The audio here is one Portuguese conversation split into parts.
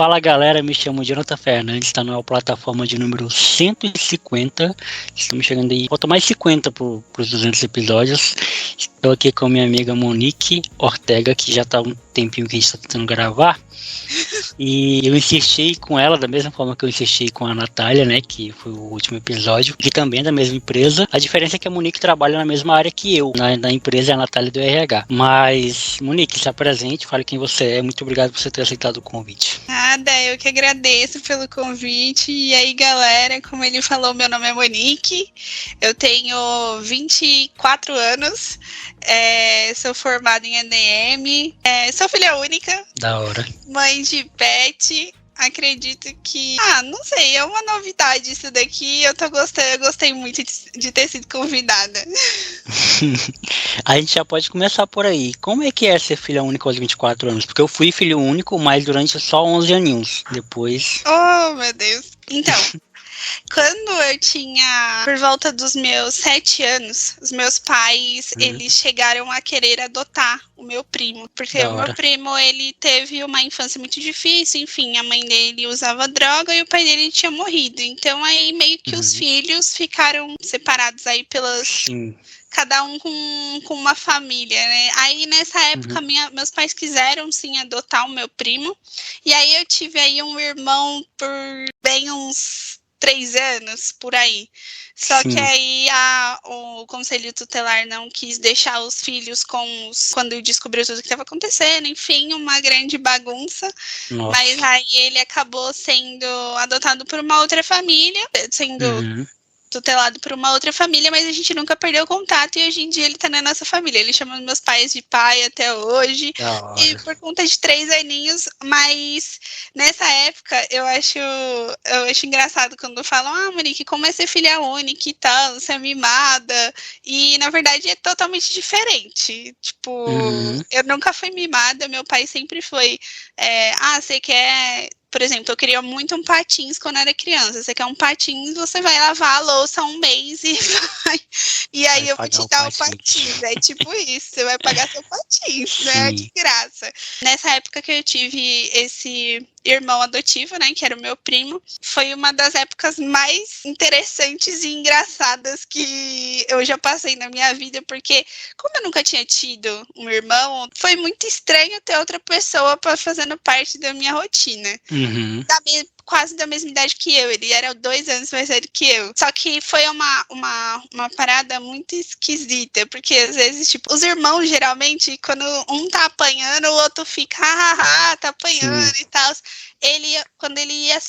Fala galera, me chamo Jonathan Fernandes, está na plataforma de número 150. Estamos chegando aí, falta mais 50 para os 200 episódios. Estou aqui com minha amiga Monique Ortega, que já está um tempinho que a gente está tentando gravar. E eu insisti com ela da mesma forma que eu insisti com a Natália, né, que foi o último episódio, que também é da mesma empresa. A diferença é que a Monique trabalha na mesma área que eu, na empresa é a Natália do RH. Mas, Monique, está presente, fale quem você é. Muito obrigado por você ter aceitado o convite. Nada, eu que agradeço pelo convite. E aí, galera, como ele falou, meu nome é Monique, eu tenho 24 anos, sou formada em EDM, sou filha única. Da hora. Mãe de pet, acredito que... não sei, é uma novidade isso daqui, eu gostei muito de ter sido convidada. A gente já pode começar por aí. Como é que é ser filha única aos 24 anos? Porque eu fui filho único, mas durante só 11 aninhos. Depois... Oh, meu Deus. Então... Quando eu tinha por volta dos meus 7 anos, os meus pais, eles chegaram a querer adotar o meu primo. Porque o meu primo, ele teve uma infância muito difícil, enfim, a mãe dele usava droga e o pai dele tinha morrido. Então aí meio que os filhos ficaram separados aí pelas... Sim. Cada um com uma família, né? Aí nessa época meus pais quiseram sim adotar o meu primo. E aí eu tive aí um irmão por bem uns 3 anos, por aí. Só que aí o Conselho Tutelar não quis deixar os filhos quando descobriu tudo o que estava acontecendo, enfim, uma grande bagunça. Nossa. Mas aí ele acabou sendo adotado por uma outra família, sendo tutelado por uma outra família, mas a gente nunca perdeu contato e hoje em dia ele tá na nossa família. Ele chama meus pais de pai até hoje. E por conta de 3 aninhos, mas nessa época eu acho engraçado quando falam, Monique, como é ser filha única e tal, você é mimada. E na verdade é totalmente diferente. Tipo, eu nunca fui mimada, meu pai sempre foi, você quer... Por exemplo, eu queria muito um patins quando era criança. Você quer um patins, você vai lavar a louça 1 mês e vai. E aí eu vou te dar o patins. É tipo isso, você vai pagar seu patins, né? Que graça. Nessa época que eu tive esse irmão adotivo, né, que era o meu primo, foi uma das épocas mais interessantes e engraçadas que eu já passei na minha vida, porque como eu nunca tinha tido um irmão, foi muito estranho ter outra pessoa fazendo parte da minha rotina. Quase da mesma idade que eu, ele era 2 anos mais velho que eu. Só que foi uma parada muito esquisita, porque às vezes, tipo, os irmãos geralmente, quando um tá apanhando, o outro fica, tá apanhando e tal. Quando ele ia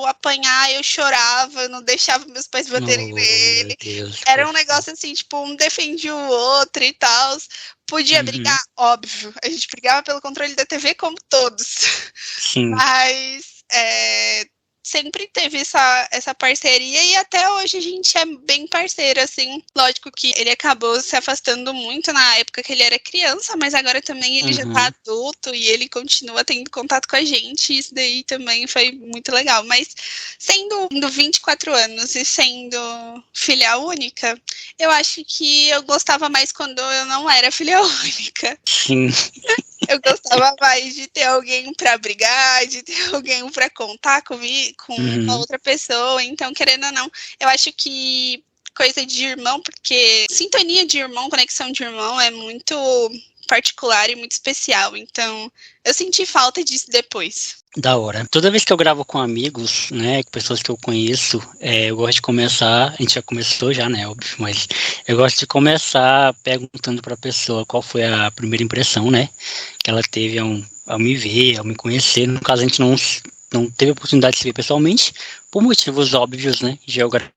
apanhar, eu chorava, eu não deixava meus pais baterem nele. Era um negócio assim, tipo, um defendia o outro e tal. Podia brigar, óbvio. A gente brigava pelo controle da TV como todos. Sim. Mas sempre teve essa parceria e até hoje a gente é bem parceiro, assim. Lógico que ele acabou se afastando muito na época que ele era criança, mas agora também ele já tá adulto e ele continua tendo contato com a gente. Isso daí também foi muito legal. Mas sendo 24 anos e sendo filha única, eu acho que eu gostava mais quando eu não era filha única. Sim. Eu gostava mais de ter alguém para brigar, de ter alguém para contar comigo, com uma outra pessoa. Então, querendo ou não, eu acho que coisa de irmão, porque sintonia de irmão, conexão de irmão é muito particular e muito especial. Então, eu senti falta disso depois. Da hora. Toda vez que eu gravo com amigos, né, com pessoas que eu conheço, eu gosto de começar, a gente já começou já, né, óbvio, mas eu gosto de começar perguntando pra pessoa qual foi a primeira impressão, né, que ela teve ao me ver, ao me conhecer. No caso, a gente não teve a oportunidade de se ver pessoalmente, por motivos óbvios, né, geográficos.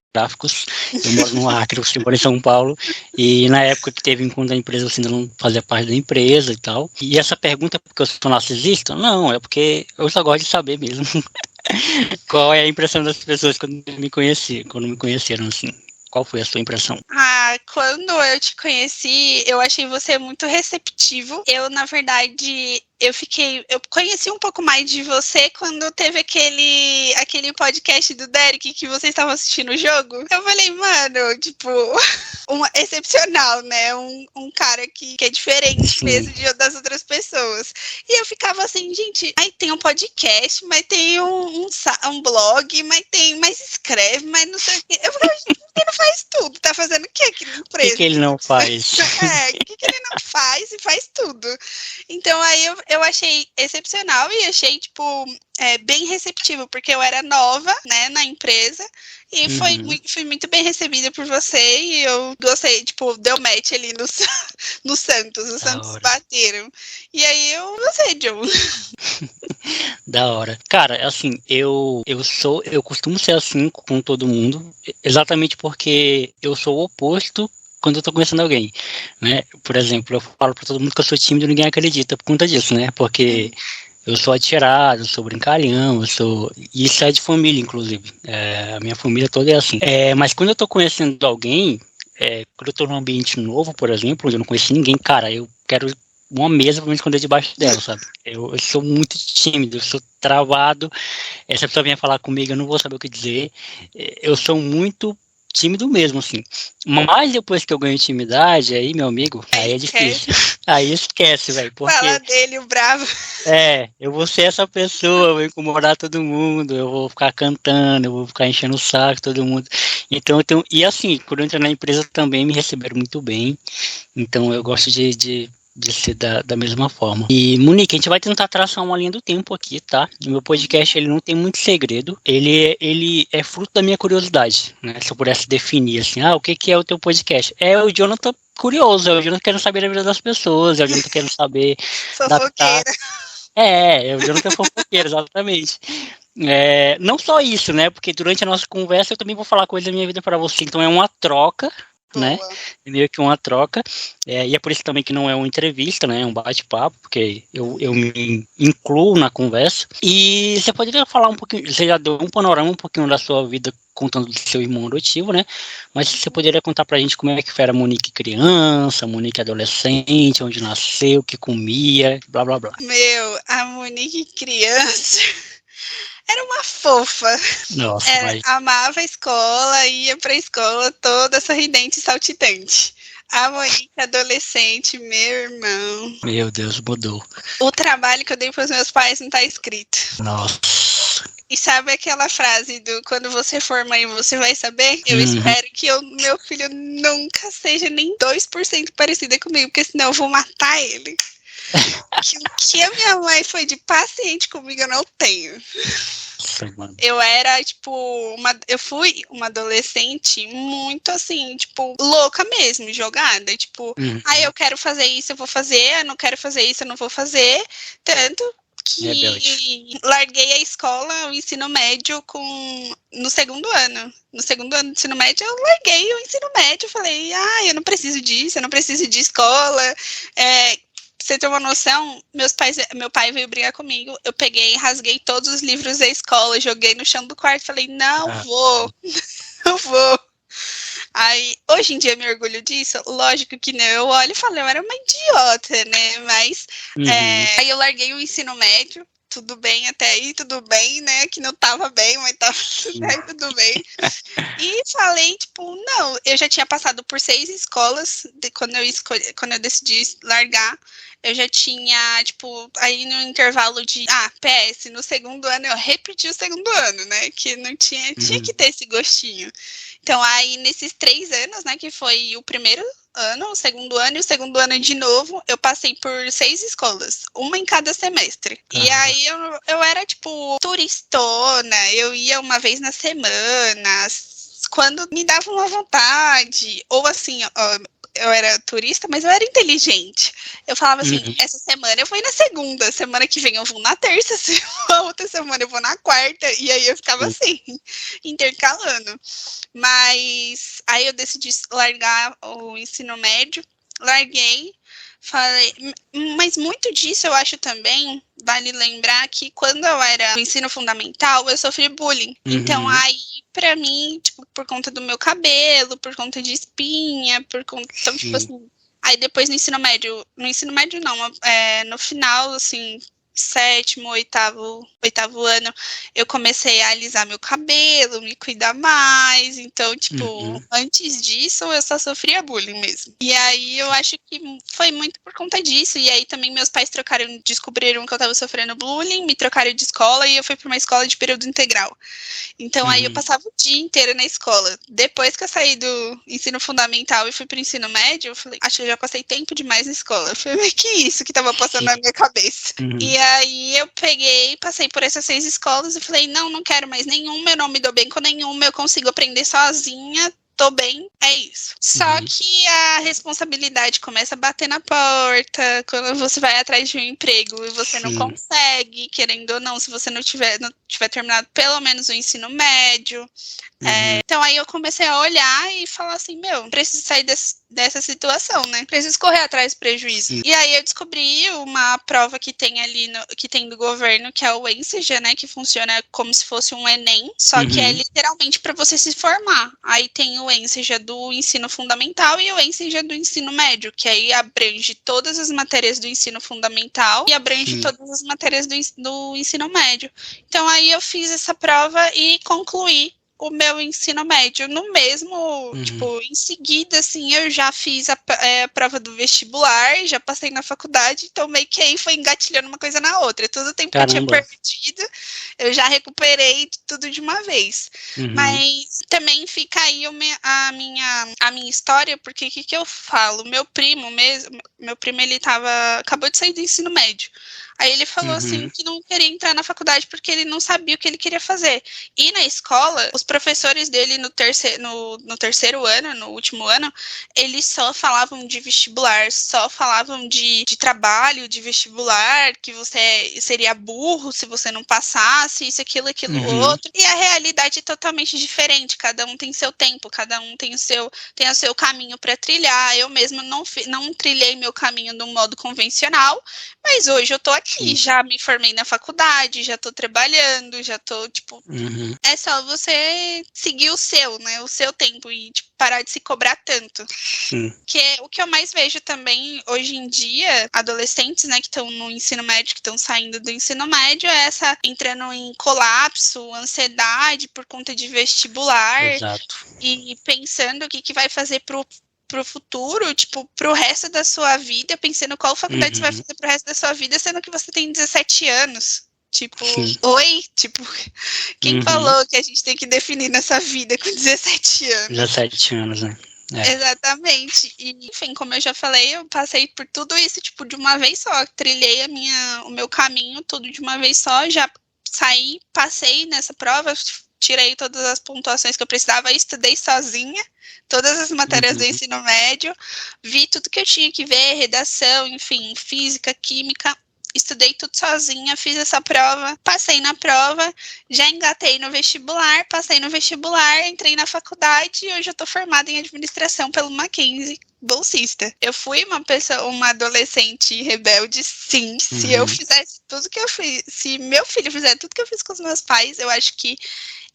Eu moro no Acre, você mora em São Paulo, e na época que teve encontro da empresa, você ainda não fazia parte da empresa e tal. E essa pergunta é porque eu sou narcisista? Não, é porque eu só gosto de saber mesmo qual é a impressão das pessoas quando me conheceram, assim. Qual foi a sua impressão? Quando eu te conheci, eu achei você muito receptivo. Eu, na verdade, eu conheci um pouco mais de você quando teve aquele podcast do Derek que vocês estavam assistindo o jogo. Eu falei, mano, tipo, excepcional, né? Um cara que é diferente mesmo das outras pessoas. pessoas. E eu ficava assim, gente, aí tem um podcast, mas tem um blog, mas escreve, mas não sei o quê. Eu falei, gente, ele não faz tudo, tá fazendo o que aqui na empresa? O que ele não faz? O que ele não faz e faz tudo. Então aí eu achei excepcional e achei, tipo, bem receptivo, porque eu era nova, né, na empresa, e fui muito bem recebida por você, e eu gostei, tipo, deu match ali no Santos, os Santos bateram. E aí eu gostei, John. Da hora. Cara, assim, eu costumo ser assim com todo mundo, exatamente porque eu sou o oposto quando eu tô conhecendo alguém, né? Por exemplo, eu falo pra todo mundo que eu sou tímido e ninguém acredita por conta disso, né? Porque eu sou atirado, eu sou brincalhão, e isso é de família, inclusive. A minha família toda é assim. Mas quando eu tô conhecendo alguém, quando eu tô num ambiente novo, por exemplo, onde eu não conheço ninguém, cara, eu quero uma mesa pra me esconder debaixo dela, sabe? Eu sou muito tímido, eu sou travado. Se a pessoa vier falar comigo, eu não vou saber o que dizer. Eu sou muito tímido mesmo, assim. Mas depois que eu ganho intimidade, aí, meu amigo, aí é difícil. Aí esquece, velho. Fala dele, o bravo. Eu vou ser essa pessoa, eu vou incomodar todo mundo, eu vou ficar cantando, eu vou ficar enchendo o saco todo mundo. Então, e assim, quando eu entrei na empresa também me receberam muito bem. Então, eu gosto de ser da mesma forma. E, Monique, a gente vai tentar traçar uma linha do tempo aqui, tá? O meu podcast, ele não tem muito segredo. Ele é fruto da minha curiosidade, né? Se eu pudesse definir, assim, o que é o teu podcast? É o Jonathan curioso, é o Jonathan querendo saber da vida das pessoas, é o Jonathan querendo saber... Fofoqueira. É o Jonathan fofoqueiro, exatamente. Não só isso, né? Porque durante a nossa conversa eu também vou falar coisas da minha vida para você. Então é uma troca, né? É meio que uma troca. E é por isso também que não é uma entrevista, né? É um bate-papo, porque eu me incluo na conversa. E você poderia falar um pouquinho, você já deu um panorama um pouquinho da sua vida contando do seu irmão adotivo, né? Mas você poderia contar pra gente como é que foi a Monique criança, a Monique adolescente, onde nasceu, o que comia, blá blá blá. A Monique criança era uma fofa. Nossa, amava a escola, ia pra escola toda sorridente e saltitante. A Monique adolescente, meu irmão. Meu Deus, mudou. O trabalho que eu dei pros meus pais não tá escrito. Nossa. E sabe aquela frase do quando você for mãe, você vai saber? Eu espero que meu filho nunca seja nem 2% parecida comigo, porque senão eu vou matar ele. O que a minha mãe foi de paciente comigo, eu não tenho. Mano. Eu era, eu fui uma adolescente muito assim, louca mesmo, jogada. Eu quero fazer isso, eu vou fazer, eu não quero fazer isso, eu não vou fazer. Tanto que larguei a escola, o ensino médio no segundo ano. No segundo ano do ensino médio, eu larguei o ensino médio. Falei, eu não preciso disso, eu não preciso de escola. Pra você ter uma noção, meu pai veio brigar comigo. Eu peguei, rasguei todos os livros da escola, joguei no chão do quarto. Falei, não vou. Aí, hoje em dia eu me orgulho disso, lógico que não, eu olho e falo, eu era uma idiota, né, mas aí eu larguei o ensino médio, tudo bem até aí, tudo bem, né, que não tava bem, mas tava tudo bem, e falei, não, eu já tinha passado por 6 escolas, quando eu decidi largar, eu já tinha, aí no intervalo de, PS, no segundo ano, eu repeti o segundo ano, né, que não tinha que ter esse gostinho. Então, aí, nesses 3 anos, né, que foi o primeiro ano, o segundo ano e o segundo ano de novo, eu passei por 6 escolas, uma em cada semestre. E aí, eu era, turistona, eu ia uma vez na semana, quando me dava uma vontade, ou assim, eu era turista, mas eu era inteligente. Eu falava assim, essa semana eu vou ir na segunda, semana que vem eu vou na terça, a outra semana eu vou na quarta, e aí eu ficava assim, intercalando. Mas aí eu decidi largar o ensino médio, larguei, falei, mas muito disso eu acho também, vale lembrar que quando eu era no ensino fundamental, eu sofri bullying. Então aí, pra mim, por conta do meu cabelo, por conta de espinha, por conta, assim, aí depois no ensino médio não, no final, assim, sétimo, oitavo ano, eu comecei a alisar meu cabelo, me cuidar mais. Então, tipo, antes disso, eu só sofria bullying mesmo. E aí, eu acho que foi muito por conta disso. E aí, também, meus pais descobriram que eu tava sofrendo bullying, me trocaram de escola e eu fui pra uma escola de período integral. Então, aí eu passava o dia inteiro na escola. Depois que eu saí do ensino fundamental e fui pro ensino médio, eu falei, acho que eu já passei tempo demais na escola. Foi meio que isso que tava passando na minha cabeça. E aí eu passei por essas 6 escolas e falei, não quero mais nenhuma, eu não me dou bem com nenhuma, eu consigo aprender sozinha, tô bem, é isso. Só que a responsabilidade começa a bater na porta, quando você vai atrás de um emprego e você não consegue, querendo ou não, se você não tiver terminado pelo menos o ensino médio. Então aí eu comecei a olhar e falar assim, preciso sair dessa situação, né? Preciso correr atrás do prejuízo. E aí eu descobri uma prova que tem ali, que tem do governo, que é o ENSEJA, né? Que funciona como se fosse um Enem, só que é literalmente para você se formar. Aí tem o ENSEJA do ensino fundamental e o ENSEJA do ensino médio, que aí abrange todas as matérias do ensino fundamental e abrange todas as matérias do ensino médio. Então aí eu fiz essa prova e concluí o meu ensino médio. No mesmo, tipo, em seguida, assim, eu já fiz a prova do vestibular, já passei na faculdade, então meio que aí foi engatilhando uma coisa na outra. Todo o tempo que eu tinha perdido, eu já recuperei tudo de uma vez. Mas também fica aí a minha história, porque o que eu falo? Meu primo, ele acabou de sair do ensino médio. Aí ele falou assim que não queria entrar na faculdade porque ele não sabia o que ele queria fazer. E na escola, os professores dele no terceiro ano, no último ano, eles só falavam de vestibular, só falavam de trabalho, de vestibular, que você seria burro se você não passasse, isso, aquilo, outro. E a realidade é totalmente diferente, cada um tem seu tempo, cada um tem o seu caminho para trilhar. Eu mesma não trilhei meu caminho de um modo convencional, mas hoje eu tô aqui, já me formei na faculdade, já tô trabalhando, já tô, tipo... É só você seguir o seu, né? O seu tempo e, tipo, parar de se cobrar tanto. Que o que eu mais vejo também, hoje em dia, adolescentes, né, que estão no ensino médio, que estão saindo do ensino médio, é essa entrando em colapso, ansiedade por conta de vestibular. Exato. E pensando o que vai fazer pro futuro, tipo, pro resto da sua vida, pensando qual faculdade você vai fazer pro resto da sua vida, sendo que você tem 17 anos. Tipo, oi? Tipo, quem falou que a gente tem que definir nossa vida com 17 anos? 17 anos, né? Exatamente. E, enfim, como eu já falei, eu passei por tudo isso, tipo, de uma vez só. Trilhei o meu caminho tudo de uma vez só, já saí, passei nessa prova, tirei todas as pontuações que eu precisava, estudei sozinha, todas as matérias do ensino médio, vi tudo que eu tinha que ver, redação, enfim, física, química, estudei tudo sozinha, fiz essa prova, passei na prova, já engatei no vestibular, passei no vestibular, entrei na faculdade e hoje eu tô formada em administração pelo Mackenzie. Bolsista. Eu fui uma adolescente rebelde, sim. Se eu fizesse tudo que eu fiz, se meu filho fizer tudo que eu fiz com os meus pais, eu acho que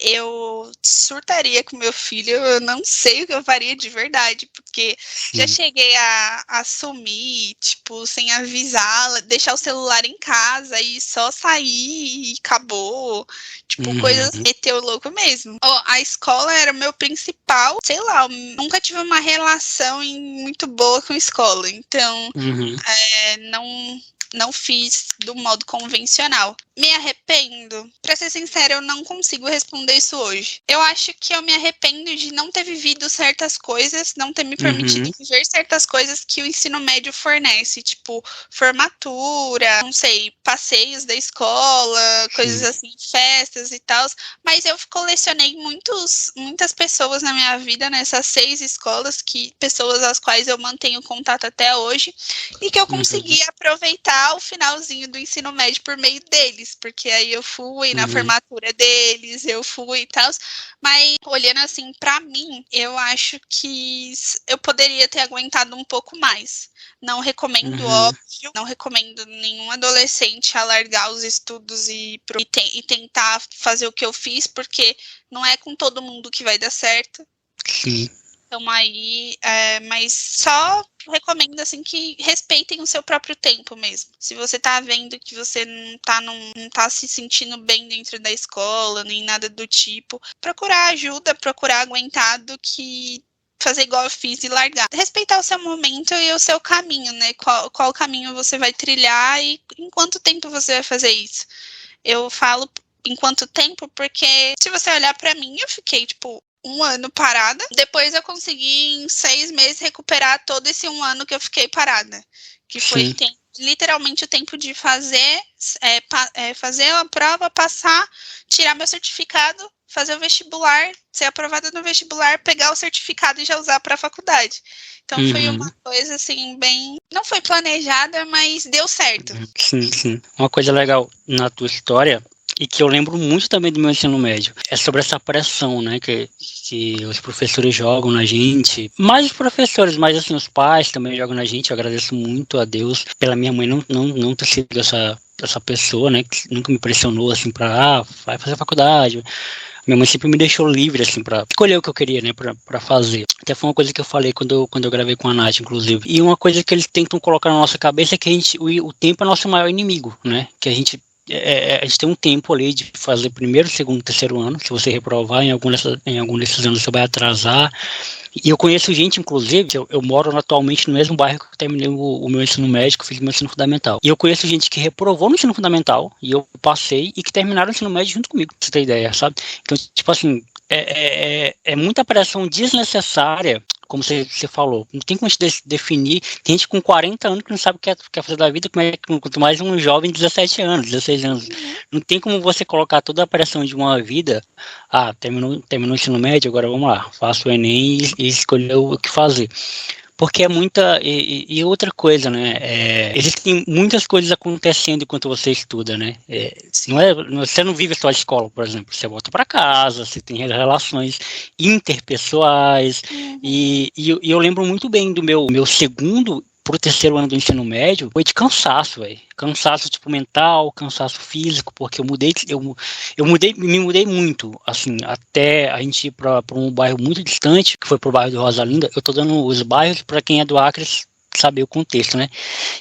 eu surtaria com meu filho, eu não sei o que eu faria de verdade, porque já cheguei a sumir, tipo, sem avisar, deixar o celular em casa e só sair e acabou, tipo, coisas meteu louco mesmo. A escola era o meu principal, sei lá, eu nunca tive uma relação muito boa com a escola, então não fiz do modo convencional. Me arrependo? Pra ser sincera, eu não consigo responder isso hoje. Eu acho que eu me arrependo de não ter vivido certas coisas, não ter me permitido viver certas coisas que o ensino médio fornece, tipo formatura, não sei, passeios da escola, coisas assim, festas e tal. Mas eu colecionei muitas pessoas na minha vida, nessas 6 escolas, pessoas às quais eu mantenho contato até hoje, e que eu consegui aproveitar o finalzinho do ensino médio por meio deles, porque aí eu fui na formatura deles, eu fui e tal, mas olhando assim pra mim, eu acho que eu poderia ter aguentado um pouco mais. Não recomendo, óbvio, não recomendo nenhum adolescente a largar os estudos e tentar fazer o que eu fiz, porque não é com todo mundo que vai dar certo. Sim. estão aí, mas só recomendo assim que respeitem o seu próprio tempo mesmo. Se você tá vendo que você não tá se sentindo bem dentro da escola, nem nada do tipo, procurar ajuda, procurar aguentar do que fazer igual eu fiz e largar. Respeitar o seu momento e o seu caminho, né? Qual caminho você vai trilhar e em quanto tempo você vai fazer isso. Eu falo em quanto tempo porque se você olhar pra mim, eu fiquei, tipo, 1 ano parada. Depois eu consegui, em 6 meses, recuperar todo esse 1 ano que eu fiquei parada. Que foi literalmente o tempo de fazer a prova, passar, tirar meu certificado, fazer o vestibular, ser aprovada no vestibular, pegar o certificado e já usar para a faculdade. Então foi uma coisa assim, bem... Não foi planejada, mas deu certo. Sim. Uma coisa legal na tua história, e que eu lembro muito também do meu ensino médio, é sobre essa pressão, né, que os professores jogam na gente. Mais os professores, mas assim, os pais também jogam na gente. Eu agradeço muito a Deus pela minha mãe não ter sido essa pessoa, né, que nunca me pressionou, assim, vai fazer faculdade. Minha mãe sempre me deixou livre, assim, pra escolher o que eu queria, né, pra fazer. Até foi uma coisa que eu falei quando eu gravei com a Nath, inclusive. E uma coisa que eles tentam colocar na nossa cabeça é que o tempo é nosso maior inimigo, né, que a gente tem um tempo ali de fazer primeiro, segundo, terceiro ano. Se você reprovar em algum desses anos, você vai atrasar. E eu conheço gente, inclusive, eu moro atualmente no mesmo bairro que eu terminei o meu ensino médio, fiz o meu ensino fundamental. E eu conheço gente que reprovou no ensino fundamental, e eu passei, e que terminaram o ensino médio junto comigo, pra você ter ideia, sabe? Então, tipo assim, é muita pressão desnecessária, como você falou. Não tem como a gente definir. Tem gente com 40 anos que não sabe o que quer fazer da vida, quanto mais um jovem de 17 anos, 16 anos. Não tem como você colocar toda a pressão de uma vida. Terminou o ensino médio, agora vamos lá, faço o Enem e escolher o que fazer. Porque é muita... E outra coisa, né? Existem muitas coisas acontecendo enquanto você estuda, né? Você não vive só a escola, por exemplo. Você volta para casa, você tem relações interpessoais. E eu lembro muito bem do meu segundo pro terceiro ano do ensino médio, foi de cansaço, velho. Cansaço, tipo, mental, cansaço físico, porque me mudei muito, assim, até a gente ir para um bairro muito distante, que foi pro bairro de Rosalinda. Eu tô dando os bairros para quem é do Acre saber o contexto, né?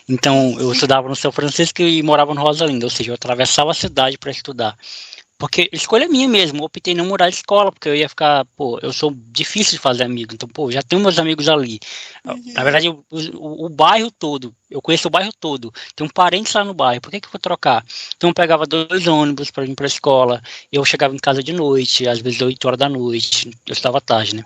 Então, eu estudava no São Francisco e morava no Rosalinda, ou seja, eu atravessava a cidade para estudar. Porque escolha minha mesmo, eu optei não mudar de escola, porque eu ia ficar, eu sou difícil de fazer amigo, então, já tenho meus amigos ali. Na verdade, o bairro todo, eu conheço o bairro todo, tenho parentes lá no bairro, por que eu vou trocar? Então, eu pegava 2 ônibus para ir para a escola, eu chegava em casa de noite, às vezes 8 horas da noite, eu estava tarde, né?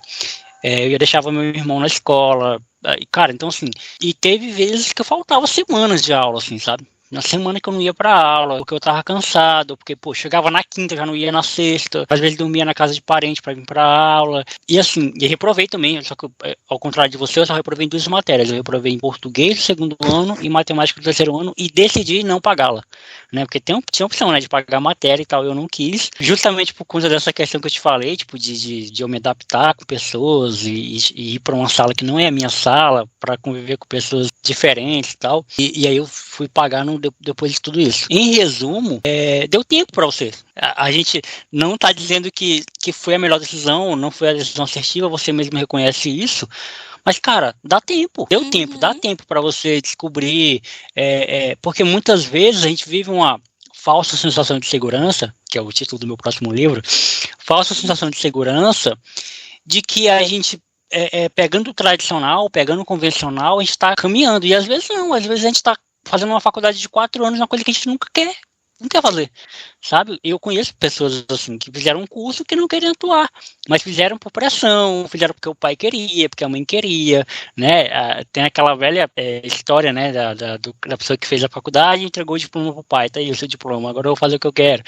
Eu deixava meu irmão na escola, cara, então assim, e teve vezes que eu faltava semanas de aula, assim, sabe? Na semana que eu não ia pra aula, porque eu tava cansado, porque, chegava na quinta, já não ia na sexta, às vezes dormia na casa de parente pra vir pra aula, e assim, e reprovei também, só que ao contrário de você, eu só reprovei em 2 matérias, eu reprovei em português do segundo ano e matemática do terceiro ano, e decidi não pagá-la, né, porque tinha opção, né, de pagar a matéria e tal, eu não quis, justamente por conta dessa questão que eu te falei, tipo, de eu me adaptar com pessoas e ir pra uma sala que não é a minha sala, pra conviver com pessoas diferentes e tal, e aí eu fui pagar depois de tudo isso. Em resumo, deu tempo para você. A gente não está dizendo que foi a melhor decisão, não foi a decisão assertiva, você mesmo reconhece isso, mas, cara, dá tempo, deu tempo, dá tempo para você descobrir, porque muitas vezes a gente vive uma falsa sensação de segurança, que é o título do meu próximo livro, falsa sensação de segurança de que a gente pegando o tradicional, pegando o convencional, a gente está caminhando, e às vezes não, às vezes a gente está fazendo uma faculdade de 4 anos, uma coisa que a gente não quer fazer, sabe? Eu conheço pessoas assim, que fizeram um curso que não queriam atuar, mas fizeram por pressão, fizeram porque o pai queria, porque a mãe queria, né? Tem aquela velha história, né, da pessoa que fez a faculdade e entregou o diploma pro pai, tá aí o seu diploma, agora eu vou fazer o que eu quero.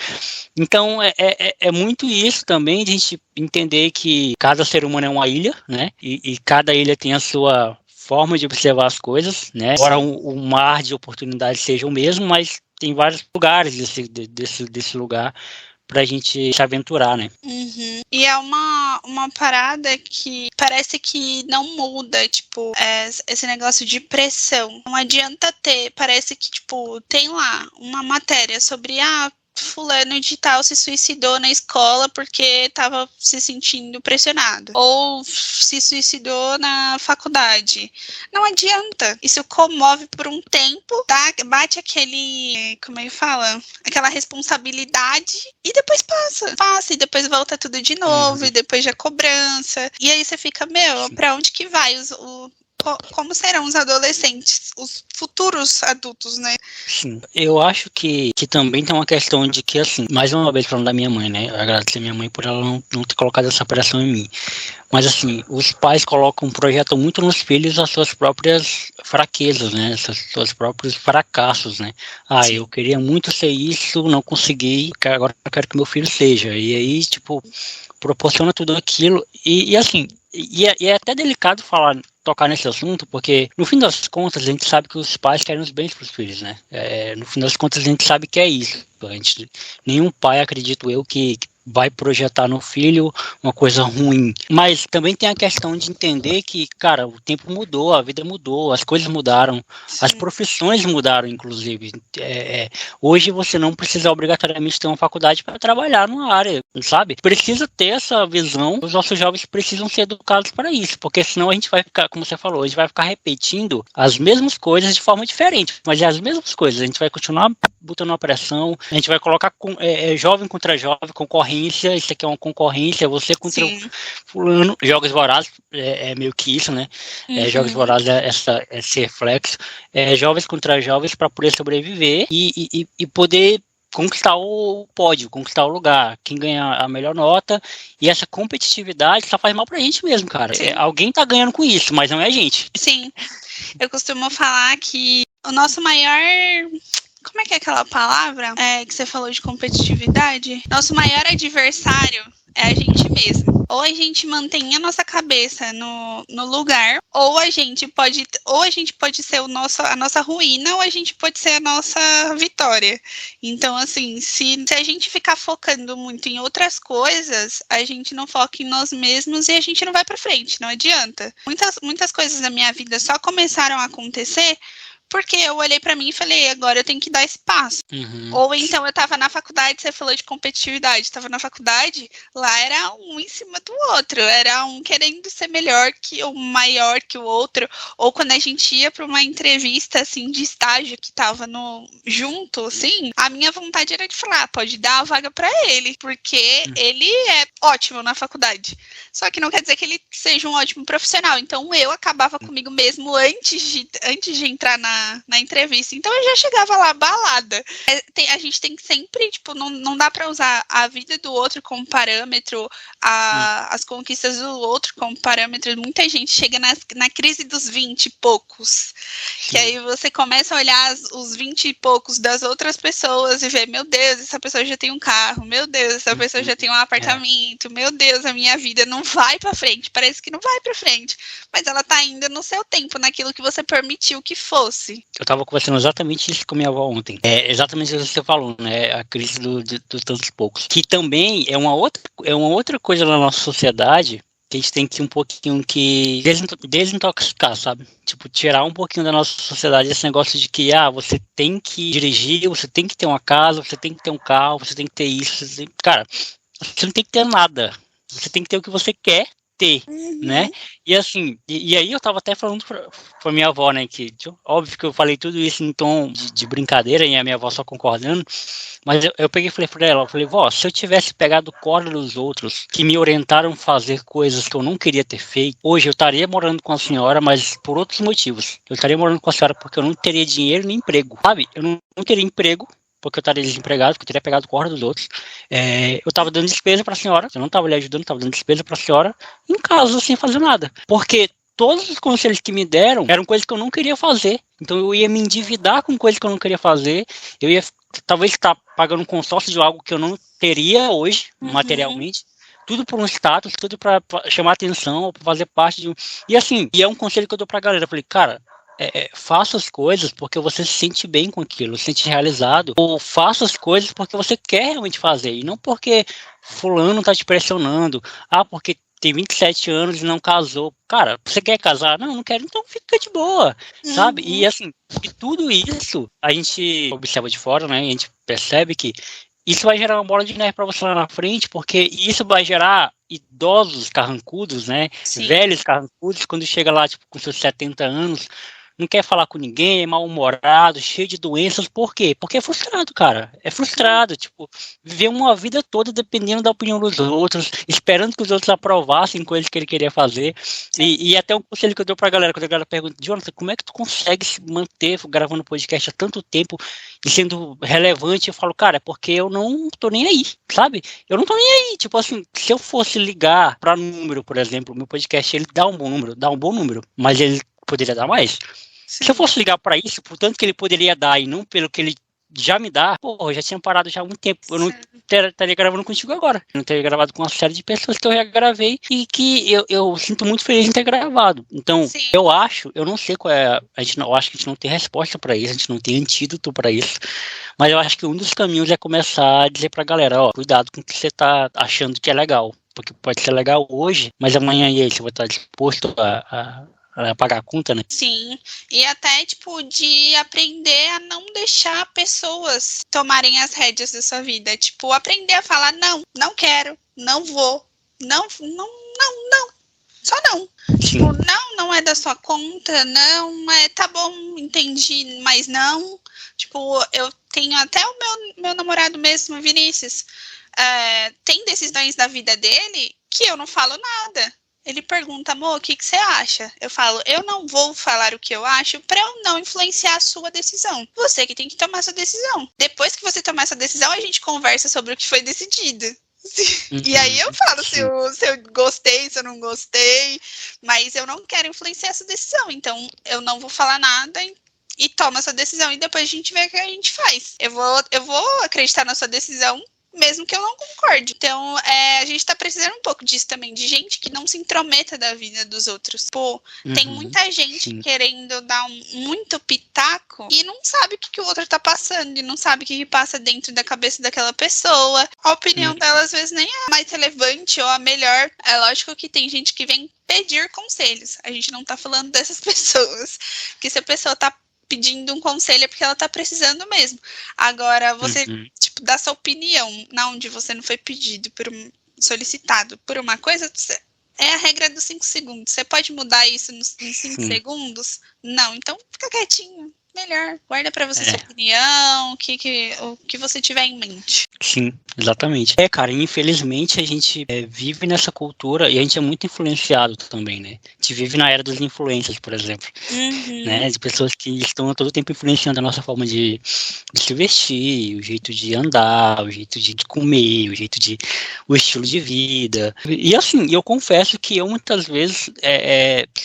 Então, é muito isso também, de a gente entender que cada ser humano é uma ilha, né? E cada ilha tem a sua forma de observar as coisas, né? Agora o mar de oportunidades seja o mesmo, mas tem vários lugares desse lugar pra gente se aventurar, né? E é uma parada que parece que não muda, tipo, esse negócio de pressão. Não adianta parece que, tipo, tem lá uma matéria sobre, fulano de tal se suicidou na escola porque estava se sentindo pressionado. Ou se suicidou na faculdade. Não adianta. Isso comove por um tempo, bate aquele, como é que fala? Aquela responsabilidade e depois passa e depois volta tudo de novo e depois já cobrança. E aí você fica, pra onde que vai como serão os adolescentes, os futuros adultos, né? Sim, eu acho que também tem uma questão de que, assim, mais uma vez falando da minha mãe, né? Eu agradeço a minha mãe por ela não ter colocado essa pressão em mim. Mas, assim, os pais projetam muito nos filhos as suas próprias fraquezas, né? Seus próprios fracassos, né? Eu queria muito ser isso, não consegui, agora eu quero que meu filho seja. E aí, tipo, proporciona tudo aquilo. E assim, é até delicado tocar nesse assunto, porque no fim das contas a gente sabe que os pais querem os bens para os filhos, né? No fim das contas a gente sabe que é isso. Nenhum pai, acredito eu, que vai projetar no filho uma coisa ruim. Mas também tem a questão de entender que, cara, o tempo mudou, a vida mudou, as coisas mudaram, as profissões mudaram, inclusive. Hoje você não precisa obrigatoriamente ter uma faculdade para trabalhar numa área, sabe? Precisa ter essa visão, os nossos jovens precisam ser educados para isso, porque senão a gente vai ficar, como você falou, a gente vai ficar repetindo as mesmas coisas de forma diferente, mas é as mesmas coisas, a gente vai continuar botando uma pressão, a gente vai colocar jovem contra jovem, concorrência, isso aqui é uma concorrência, você contra fulano, jogos vorazes, é meio que isso, né? Jogos vorazes é esse reflexo, jovens contra jovens para poder sobreviver e poder conquistar o pódio, conquistar o lugar, quem ganha a melhor nota, e essa competitividade só faz mal pra gente mesmo, cara. Alguém tá ganhando com isso, mas não é a gente. Sim, eu costumo falar que o nosso maior... Como é que é aquela palavra que você falou de competitividade? Nosso maior adversário é a gente mesmo. Ou a gente mantém a nossa cabeça no lugar, ou a gente pode ser a nossa ruína, ou a gente pode ser a nossa vitória. Então, assim, se a gente ficar focando muito em outras coisas, a gente não foca em nós mesmos e a gente não vai pra frente, não adianta. Muitas coisas na minha vida só começaram a acontecer porque eu olhei pra mim e falei, agora eu tenho que dar esse passo. Ou então eu tava na faculdade, você falou de competitividade, tava na faculdade, lá era um em cima do outro, era um querendo ser melhor que o maior que o outro, ou quando a gente ia pra uma entrevista, assim, de estágio que tava junto, assim, a minha vontade era de falar, pode dar a vaga pra ele, porque ele é ótimo na faculdade. Só que não quer dizer que ele seja um ótimo profissional, então eu acabava comigo mesmo antes de entrar na entrevista. Então eu já chegava lá abalada. A gente tem que sempre, tipo, não dá pra usar a vida do outro como parâmetro, as conquistas do outro como parâmetro. Muita gente chega na crise dos 20 e poucos. Que aí você começa a olhar os 20 e poucos das outras pessoas e ver, meu Deus, essa pessoa já tem um carro, meu Deus, essa pessoa já tem um apartamento, meu Deus, a minha vida não vai pra frente, parece que não vai pra frente, mas ela tá ainda no seu tempo, naquilo que você permitiu que fosse. Eu tava conversando exatamente isso com minha avó ontem, exatamente isso que você falou, né, a crise dos tantos poucos, que também é uma outra coisa na nossa sociedade, que a gente tem que um pouquinho que desintoxicar, sabe? Tipo, tirar um pouquinho da nossa sociedade esse negócio de que, você tem que dirigir, você tem que ter uma casa, você tem que ter um carro, você tem que ter isso. Cara, você não tem que ter nada. Você tem que ter o que você quer ter, né? E assim, e aí eu tava até falando pra minha avó, né, que óbvio que eu falei tudo isso em tom de brincadeira e a minha avó só concordando, mas eu peguei e falei pra ela, vó, se eu tivesse pegado o corda dos outros que me orientaram a fazer coisas que eu não queria ter feito, hoje eu estaria morando com a senhora, mas por outros motivos. Eu estaria morando com a senhora porque eu não teria dinheiro nem emprego, sabe? Eu não teria emprego, porque eu estaria desempregado, porque eu teria pegado corda dos outros. Eu estava dando despesa para a senhora, eu não estava lhe ajudando, estava dando despesa para a senhora em casa, sem fazer nada. Porque todos os conselhos que me deram eram coisas que eu não queria fazer. Então eu ia me endividar com coisas que eu não queria fazer, eu ia talvez estar pagando um consórcio de algo que eu não teria hoje, materialmente. Tudo por um status, tudo para chamar atenção, para fazer parte de um... E assim, é um conselho que eu dou para a galera. Eu falei, cara, faça as coisas porque você se sente bem com aquilo, se sente realizado, ou faça as coisas porque você quer realmente fazer, e não porque fulano tá te pressionando, porque tem 27 anos e não casou. Cara, você quer casar? Não quero, então fica de boa, sabe? E assim, e tudo isso a gente observa de fora, né? A gente percebe que isso vai gerar uma bola de neve para você lá na frente, porque isso vai gerar idosos carrancudos, né? Sim. Velhos carrancudos, quando chega lá, tipo, com seus 70 anos, não quer falar com ninguém, é mal-humorado, cheio de doenças. Por quê? Porque é frustrado, cara. É frustrado, tipo, viver uma vida toda dependendo da opinião dos outros, esperando que os outros aprovassem coisas que ele queria fazer. E até um conselho que eu dou pra galera, quando a galera pergunta, Jonathan, como é que tu consegue se manter gravando podcast há tanto tempo e sendo relevante? Eu falo, cara, é porque eu não tô nem aí, sabe? Eu não tô nem aí. Tipo assim, se eu fosse ligar pra número, por exemplo, o meu podcast, ele dá um bom número, mas ele poderia dar mais. Sim. Se eu fosse ligar para isso, por tanto que ele poderia dar e não pelo que ele já me dá, pô, eu já tinha parado já há muito tempo. Eu não estaria gravando contigo agora. Eu não teria gravado com uma série de pessoas que eu já gravei e que eu sinto muito feliz em ter gravado. Então, Sim. eu não sei qual é, eu acho que a gente não tem resposta para isso, a gente não tem antídoto para isso, mas eu acho que um dos caminhos é começar a dizer pra galera, ó, cuidado com o que você tá achando que é legal, porque pode ser legal hoje, mas amanhã e aí você vai estar disposto a pagar a conta, né? Sim, e até, tipo, de aprender a não deixar pessoas tomarem as rédeas da sua vida. Tipo, aprender a falar, não quero, não vou, não, só não. Tipo, não é da sua conta, não, tá bom, entendi, mas não. Tipo, eu tenho até o meu namorado mesmo, Vinícius, tem decisões da vida dele que eu não falo nada. Ele pergunta, amor, o que você acha? Eu falo, eu não vou falar o que eu acho para eu não influenciar a sua decisão. Você que tem que tomar essa decisão. Depois que você tomar essa decisão, a gente conversa sobre o que foi decidido. E aí eu falo se eu gostei, se eu não gostei, mas eu não quero influenciar essa decisão. Então, eu não vou falar nada e toma essa decisão. E depois a gente vê o que a gente faz. Eu vou acreditar na sua decisão, mesmo que eu não concorde. Então, a gente tá precisando um pouco disso também, de gente que não se intrometa da vida dos outros. Pô, tem muita gente querendo dar muito pitaco e não sabe o que o outro tá passando, e não sabe o que passa dentro da cabeça daquela pessoa. A opinião dela, às vezes, nem é a mais relevante ou a melhor. É lógico que tem gente que vem pedir conselhos. A gente não tá falando dessas pessoas. Porque se a pessoa tá pedindo um conselho é porque ela tá precisando mesmo. Agora, você tipo, dá sua opinião na onde você não foi pedido, solicitado por uma coisa, é a regra dos 5 segundos. Você pode mudar isso nos 5 segundos? Não, então fica quietinho. Melhor, guarda pra você sua opinião, o que você tiver em mente. Sim, exatamente. Cara, infelizmente a gente vive nessa cultura e a gente é muito influenciado também, né? A gente vive na era dos influencers, por exemplo, né? De pessoas que estão a todo tempo influenciando a nossa forma de se vestir, o jeito de andar, o jeito de comer, o estilo de vida. E assim, eu confesso que eu muitas vezes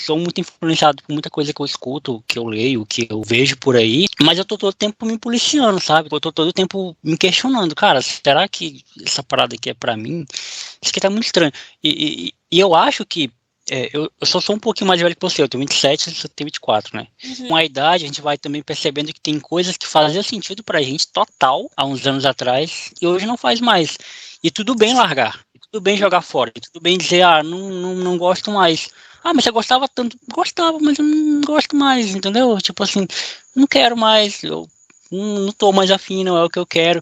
sou muito influenciado por muita coisa que eu escuto, que eu leio, que eu vejo por aí, mas eu tô todo tempo me policiando, sabe? Eu tô todo tempo me questionando, cara, será que essa parada aqui é pra mim? Isso aqui tá muito estranho. E eu acho que eu só sou um pouquinho mais velho que você, eu tenho 27, você tem 24, né? Com a idade, a gente vai também percebendo que tem coisas que faziam sentido pra gente total há uns anos atrás e hoje não faz mais. E tudo bem largar, tudo bem jogar fora, tudo bem dizer, não gosto mais. Mas você gostava tanto? Gostava, mas eu não gosto mais, entendeu? Tipo assim, não quero mais, eu não tô mais afim, não é o que eu quero.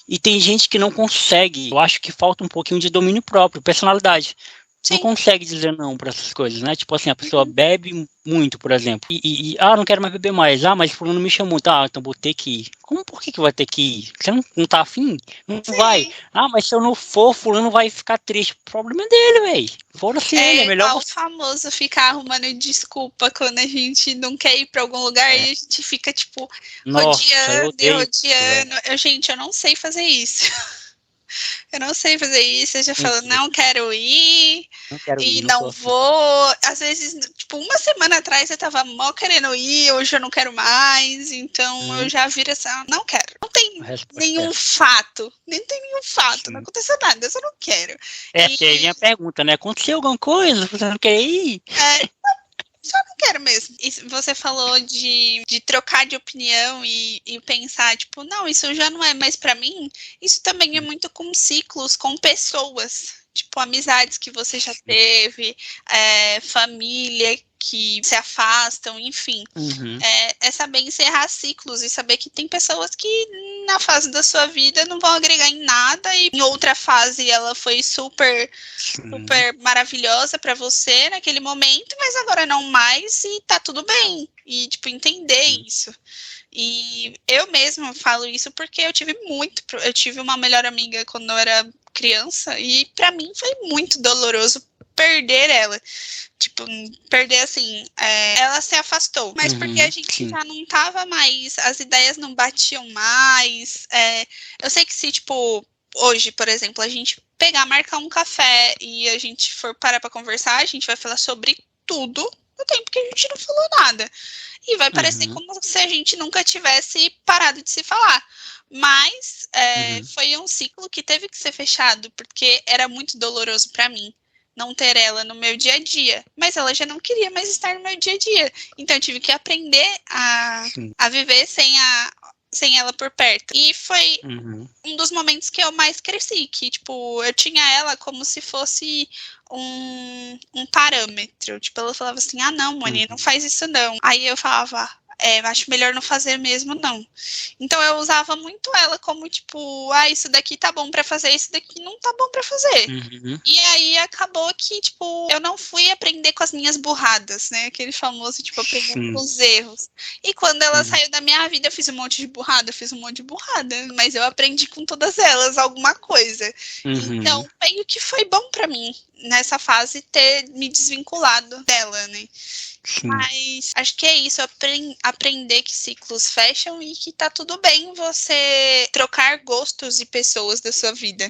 E tem gente que não consegue, eu acho que falta um pouquinho de domínio próprio, personalidade. Não consegue dizer não para essas coisas, né? Tipo assim, a pessoa bebe muito, por exemplo, não quero mais beber mais, mas fulano me chamou, então vou ter que ir. Por que vai ter que ir? Você não tá afim? Não vai. Mas se eu não for, fulano vai ficar triste. O problema é dele, velho. Foda-se ele, é melhor igual o famoso ficar arrumando desculpa quando a gente não quer ir pra algum lugar e a gente fica, tipo, rodeando. Gente, eu não sei fazer isso. Eu não sei fazer isso, eu já falo, não quero ir, não vou. Às vezes, tipo, uma semana atrás eu tava mó querendo ir, hoje eu não quero mais, então eu já viro essa, não quero. Não tem nenhum fato, não aconteceu nada, eu só não quero. Porque aí vem a pergunta, né? Aconteceu alguma coisa? Você não quer ir? Só não quero mesmo. E você falou de trocar de opinião e pensar, tipo, não, isso já não é mais pra mim. Isso também é muito com ciclos, com pessoas. Tipo, amizades que você já teve, família, que se afastam, enfim. É saber encerrar ciclos e saber que tem pessoas que na fase da sua vida não vão agregar em nada e em outra fase ela foi super maravilhosa pra você naquele momento, mas agora não mais e tá tudo bem. E, tipo, entender isso. E eu mesma falo isso porque eu tive uma melhor amiga quando eu era criança e pra mim foi muito doloroso perder ela. Tipo, perder assim, ela se afastou, mas porque a gente já não tava mais, as ideias não batiam mais. Eu sei que se, tipo, hoje, por exemplo, a gente marcar um café e a gente for parar pra conversar, a gente vai falar sobre tudo no tempo que a gente não falou nada. E vai parecer como se a gente nunca tivesse parado de se falar. Mas foi um ciclo que teve que ser fechado, porque era muito doloroso pra mim não ter ela no meu dia a dia. Mas ela já não queria mais estar no meu dia a dia. Então eu tive que aprender a viver sem ela por perto. E foi um dos momentos que eu mais cresci, que, tipo, eu tinha ela como se fosse um parâmetro. Tipo, ela falava assim, não, Moni, não faz isso não. Aí eu falava, acho melhor não fazer mesmo, não. Então eu usava muito ela como, tipo, isso daqui tá bom pra fazer, isso daqui não tá bom pra fazer. E aí acabou que, tipo, eu não fui aprender com as minhas burradas, né? Aquele famoso, tipo, aprender com os erros. E quando ela saiu da minha vida, eu fiz um monte de burrada, mas eu aprendi com todas elas alguma coisa. Então, meio que foi bom pra mim, nessa fase, ter me desvinculado dela, né? Mas acho que é isso, aprender que ciclos fecham e que tá tudo bem você trocar gostos e pessoas da sua vida.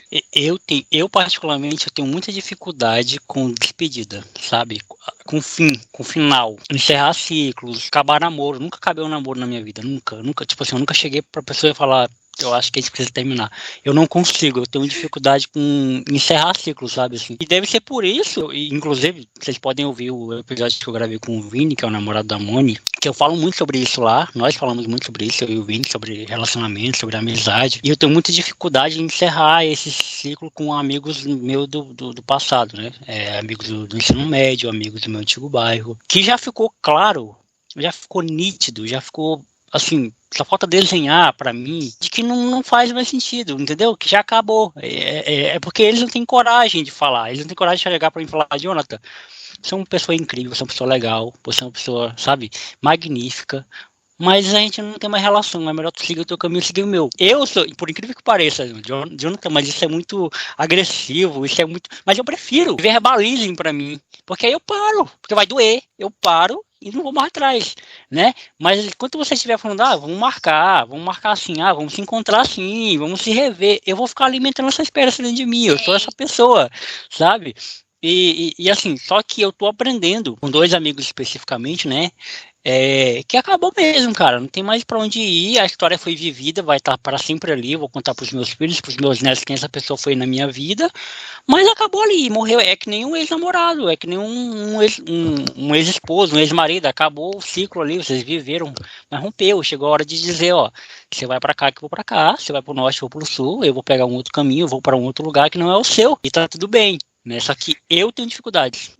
Eu particularmente, eu tenho muita dificuldade com despedida, sabe? Com final. Encerrar ciclos, acabar namoro. Nunca acabei um namoro na minha vida, nunca. Tipo assim, eu nunca cheguei pra pessoa e falar, eu acho que a gente precisa terminar. Eu não consigo, eu tenho dificuldade com encerrar ciclos, sabe, assim. E deve ser por isso, e inclusive, vocês podem ouvir o episódio que eu gravei com o Vini, que é o namorado da Moni, que eu falo muito sobre isso lá, nós falamos muito sobre isso, eu e o Vini, sobre relacionamento, sobre amizade, e eu tenho muita dificuldade em encerrar esse ciclo com amigos meus do passado, né, amigos do ensino médio, amigos do meu antigo bairro, que já ficou claro, já ficou nítido, já ficou, assim, só falta desenhar pra mim de que não faz mais sentido, entendeu? Que já acabou. É porque eles não têm coragem de falar. Eles não têm coragem de chegar pra mim e falar, Jonathan, você é uma pessoa incrível, você é uma pessoa legal, você é uma pessoa, sabe, magnífica, mas a gente não tem mais relação, é melhor tu seguir o teu caminho e seguir o meu. Eu sou, por incrível que pareça, Jonathan, mas isso é muito agressivo, isso é muito... Mas eu prefiro, verbalizem pra mim, porque aí eu paro, porque vai doer, eu paro e não vou mais atrás, né? Mas enquanto você estiver falando, vamos marcar assim, vamos se encontrar assim, vamos se rever, eu vou ficar alimentando essa esperança dentro de mim, eu sou essa pessoa, sabe? E assim, só que eu tô aprendendo com 2 amigos especificamente, né? Que acabou mesmo, cara. Não tem mais pra onde ir. A história foi vivida, vai estar para sempre ali. Eu vou contar pros meus filhos, pros meus netos quem essa pessoa foi na minha vida. Mas acabou ali, morreu. É que nem um ex-namorado, é que nem um ex-esposo, um ex-marido. Acabou o ciclo ali, vocês viveram, mas rompeu. Chegou a hora de dizer, você vai pra cá que eu vou pra cá, você vai pro norte, eu vou pro sul, eu vou pegar um outro caminho, eu vou para um outro lugar que não é o seu. E tá tudo bem. Né? Só que eu tenho dificuldades.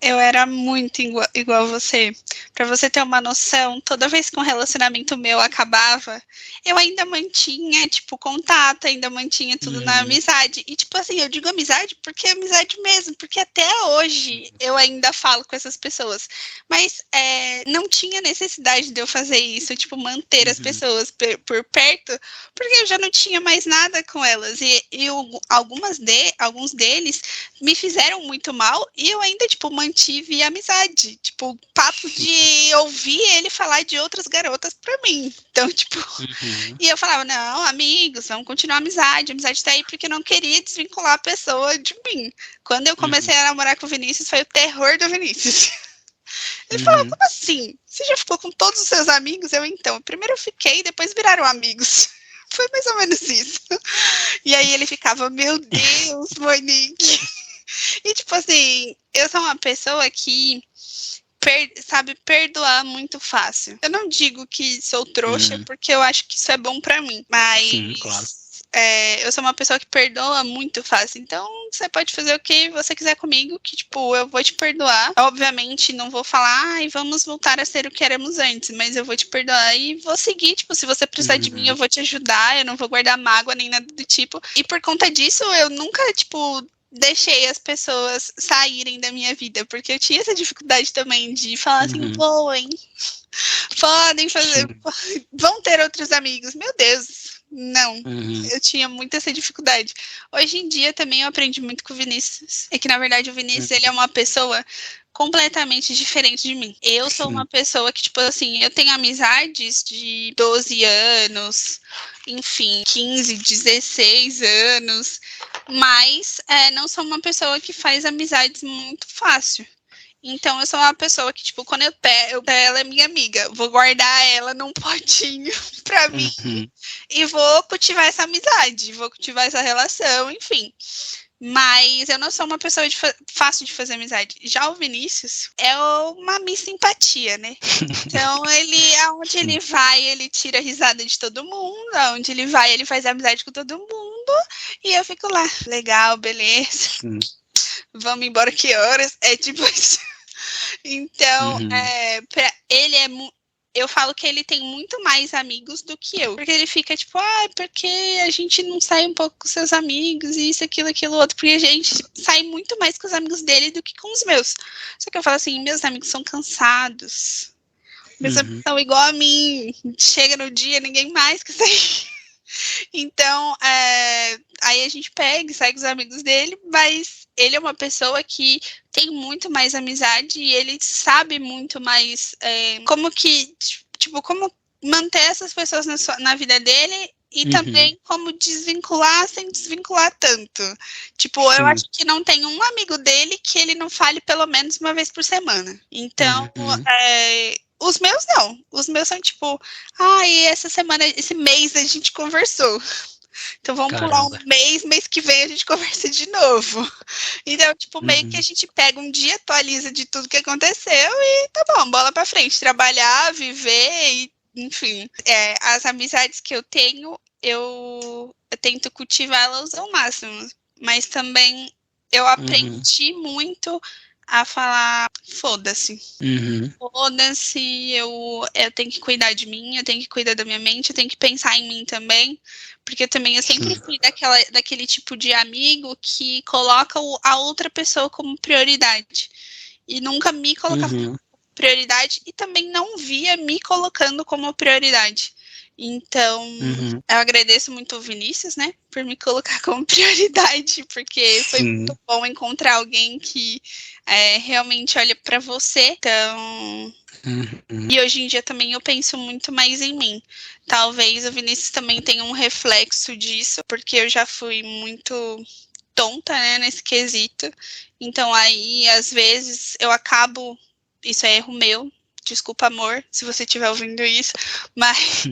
Eu era muito igual a você. Pra você ter uma noção, toda vez que um relacionamento meu acabava, eu ainda mantinha, tipo, contato, ainda mantinha tudo na amizade. E, tipo assim, eu digo amizade porque é amizade mesmo, porque até hoje eu ainda falo com essas pessoas. Mas não tinha necessidade de eu fazer isso, tipo, manter as pessoas por perto, porque eu já não tinha mais nada com elas. E alguns deles me fizeram muito mal e eu ainda, tipo, mantive a amizade. Tipo, papo de ouvir ele falar de outras garotas pra mim. Então, tipo, e eu falava, não, amigos, vamos continuar a amizade tá aí porque eu não queria desvincular a pessoa de mim. Quando eu comecei a namorar com o Vinícius, foi o terror do Vinícius. Ele falou, como assim? Você já ficou com todos os seus amigos? Primeiro eu fiquei, depois viraram amigos. Foi mais ou menos isso. E aí ele ficava, meu Deus, Monique. E, tipo assim, eu sou uma pessoa que sabe perdoar muito fácil. Eu não digo que sou trouxa, porque eu acho que isso é bom pra mim. Mas sim, claro. eu sou uma pessoa que perdoa muito fácil. Então, você pode fazer o que você quiser comigo, que, tipo, eu vou te perdoar. Obviamente, não vou falar, ai, vamos voltar a ser o que éramos antes, mas eu vou te perdoar e vou seguir. Tipo, se você precisar de mim, eu vou te ajudar, eu não vou guardar mágoa nem nada do tipo. E por conta disso, eu nunca, tipo, deixei as pessoas saírem da minha vida, porque eu tinha essa dificuldade também de falar assim, voem, podem fazer, vão ter outros amigos, meu Deus, não, eu tinha muito essa dificuldade. Hoje em dia também eu aprendi muito com o Vinícius, é que na verdade o Vinícius ele é uma pessoa completamente diferente de mim. Eu sou uma pessoa que, tipo assim, eu tenho amizades de 12 anos, enfim, 15, 16 anos, mas não sou uma pessoa que faz amizades muito fácil. Então, eu sou uma pessoa que, tipo, quando ela é minha amiga, vou guardar ela num potinho pra mim e vou cultivar essa amizade, vou cultivar essa relação, enfim. Mas eu não sou uma pessoa fácil de fazer amizade. Já o Vinícius é uma miss simpatia, né? Então, aonde ele vai, ele tira a risada de todo mundo. Aonde ele vai, ele faz amizade com todo mundo. E eu fico lá, legal, beleza. Vamos embora, que horas? É tipo isso. Então, ele eu falo que ele tem muito mais amigos do que eu. Porque ele fica tipo, porque a gente não sai um pouco com seus amigos, isso, aquilo, outro. Porque a gente sai muito mais com os amigos dele do que com os meus. Só que eu falo assim, meus amigos são cansados. Meus amigos são igual a mim. Chega no dia, ninguém mais quer sair. Então, aí a gente pega e sai com os amigos dele, mas ele é uma pessoa que tem muito mais amizade e ele sabe muito mais como manter essas pessoas na vida dele e também como desvincular sem desvincular tanto. Tipo, eu acho que não tem um amigo dele que ele não fale pelo menos uma vez por semana. Então, os meus não. Os meus são tipo, essa semana, esse mês a gente conversou. Então vamos pular um mês que vem a gente conversa de novo. Então, tipo, meio que a gente pega um dia, atualiza de tudo que aconteceu e tá bom, bola pra frente. Trabalhar, viver, e, enfim. As amizades que eu tenho, eu tento cultivá-las ao máximo. Mas também eu aprendi muito a falar, foda-se. Foda-se, eu tenho que cuidar de mim, eu tenho que cuidar da minha mente, eu tenho que pensar em mim também, porque também eu sempre fui daquele tipo de amigo que coloca a outra pessoa como prioridade, e nunca me colocava como prioridade, e também não via me colocando como prioridade. Então, eu agradeço muito o Vinícius, né, por me colocar como prioridade, porque foi muito bom encontrar alguém que realmente olha para você. Então, e hoje em dia também eu penso muito mais em mim. Talvez o Vinícius também tenha um reflexo disso, porque eu já fui muito tonta, né, nesse quesito. Então, aí, às vezes, eu acabo, isso é erro meu, desculpa, amor, se você estiver ouvindo isso, mas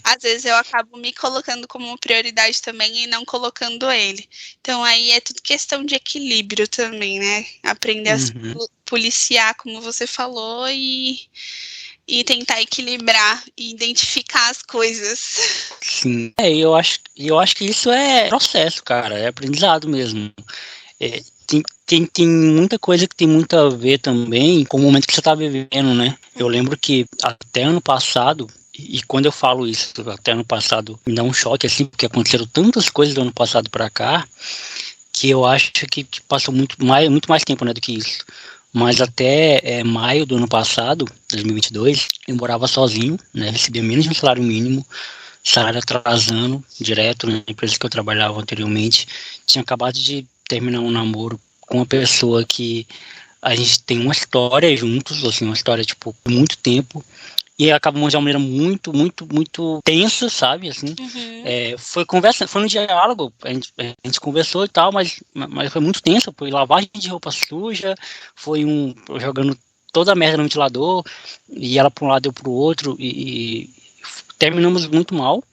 às vezes eu acabo me colocando como prioridade também e não colocando ele. Então aí é tudo questão de equilíbrio também, né? Aprender a se policiar, como você falou, e tentar equilibrar e identificar as coisas. Sim, eu acho que isso é processo, cara, é aprendizado mesmo. Tem muita coisa que tem muito a ver também com o momento que você está vivendo, né? Eu lembro que até ano passado, e quando eu falo isso, até ano passado, me dá um choque, assim, porque aconteceram tantas coisas do ano passado para cá, que eu acho que passou muito mais tempo, né, do que isso. Mas até maio do ano passado, 2022, eu morava sozinho, né? Recebia menos de um salário mínimo, salário atrasando direto na empresa que eu trabalhava anteriormente. Tinha acabado de terminar um namoro com uma pessoa que a gente tem uma história juntos, assim, uma história, tipo, de muito tempo, e acabamos de uma maneira muito, muito, muito tensa, sabe, assim. Foi conversa, foi no diálogo, a gente conversou e tal, mas foi muito tensa, foi lavagem de roupa suja, foi jogando toda a merda no ventilador, e ela para um lado, eu para o outro, e terminamos muito mal.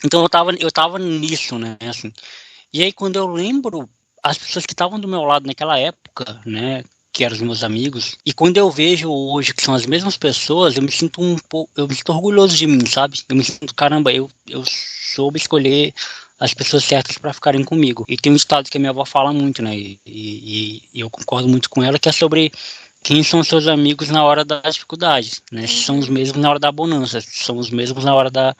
Então eu tava nisso, né, assim. E aí quando eu lembro as pessoas que estavam do meu lado naquela época, né, que eram os meus amigos, e quando eu vejo hoje que são as mesmas pessoas, eu me sinto orgulhoso de mim, sabe? Eu me sinto, caramba, eu soube escolher as pessoas certas para ficarem comigo. E tem um ditado que a minha avó fala muito, né? E eu concordo muito com ela, que é sobre quem são os seus amigos na hora das dificuldades, né? Se são os mesmos na hora da bonança, se são os mesmos na hora da...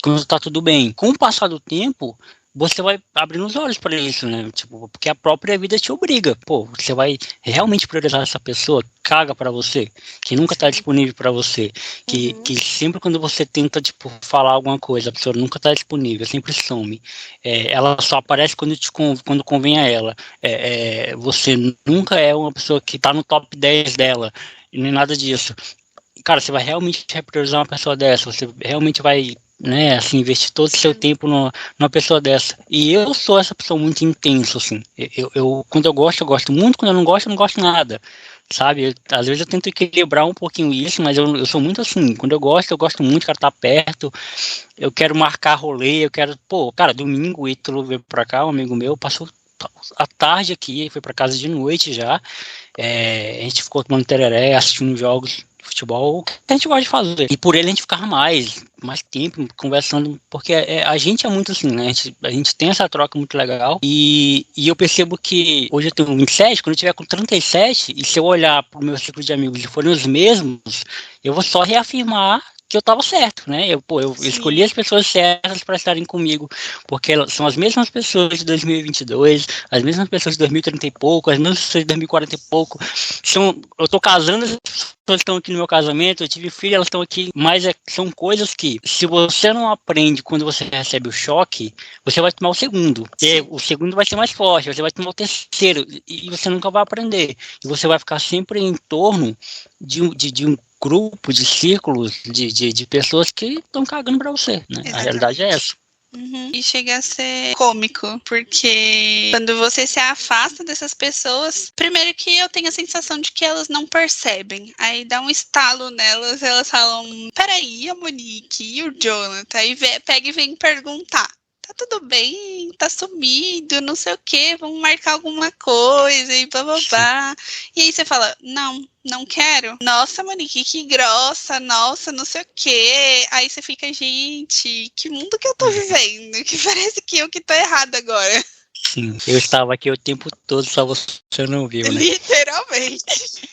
quando tá tudo bem. Com o passar do tempo, você vai abrindo os olhos para isso, né? Tipo, porque a própria vida te obriga. Pô, você vai realmente priorizar essa pessoa, caga para você, que nunca tá disponível para você, que sempre quando você tenta, tipo, falar alguma coisa, a pessoa nunca tá disponível, sempre some. Ela só aparece quando convém a ela. Você nunca é uma pessoa que tá no top 10 dela, e nem nada disso. Cara, você vai realmente priorizar uma pessoa dessa, você realmente vai, né, assim, investir todo o seu tempo numa pessoa dessa. E eu sou essa pessoa muito intensa, assim. Quando eu gosto muito, quando eu não gosto nada, sabe? Às vezes eu tento equilibrar um pouquinho isso, mas eu sou muito assim. Quando eu gosto muito, quero estar perto, eu quero marcar rolê, eu quero, pô, cara, domingo o Ítalo veio pra cá, um amigo meu, passou a tarde aqui, foi pra casa de noite já, a gente ficou tomando tereré, assistindo jogos futebol, o que a gente gosta de fazer. E por ele a gente ficava mais tempo conversando, porque a gente é muito assim, né? A gente tem essa troca muito legal. E eu percebo que hoje eu tenho 27, quando eu tiver com 37, e se eu olhar pro meu ciclo de amigos e forem os mesmos, eu vou só reafirmar que eu estava certo, né? Eu escolhi as pessoas certas para estarem comigo, porque elas são as mesmas pessoas de 2022, as mesmas pessoas de 2030 e pouco, as mesmas pessoas de 2040 e pouco. Eu tô casando, as pessoas estão aqui no meu casamento, eu tive filho, elas estão aqui, mas são coisas que, se você não aprende quando você recebe o choque, você vai tomar o segundo. E o segundo vai ser mais forte, você vai tomar o terceiro, e você nunca vai aprender. E você vai ficar sempre em torno de um grupo, de círculos, de pessoas que estão cagando pra você, né? Exatamente. A realidade é essa. E chega a ser cômico, porque quando você se afasta dessas pessoas, primeiro que eu tenho a sensação de que elas não percebem, aí dá um estalo nelas, elas falam, peraí, a Monique e o Jonathan, aí pega e vem perguntar. Tá tudo bem, tá sumido, não sei o que, vamos marcar alguma coisa e blá. E aí você fala, não quero. Nossa, Monique, que grossa, nossa, não sei o que. Aí você fica, gente, que mundo que eu tô vivendo? Que parece que eu que tô errada agora. Sim, eu estava aqui o tempo todo, só você não viu, né? Literalmente.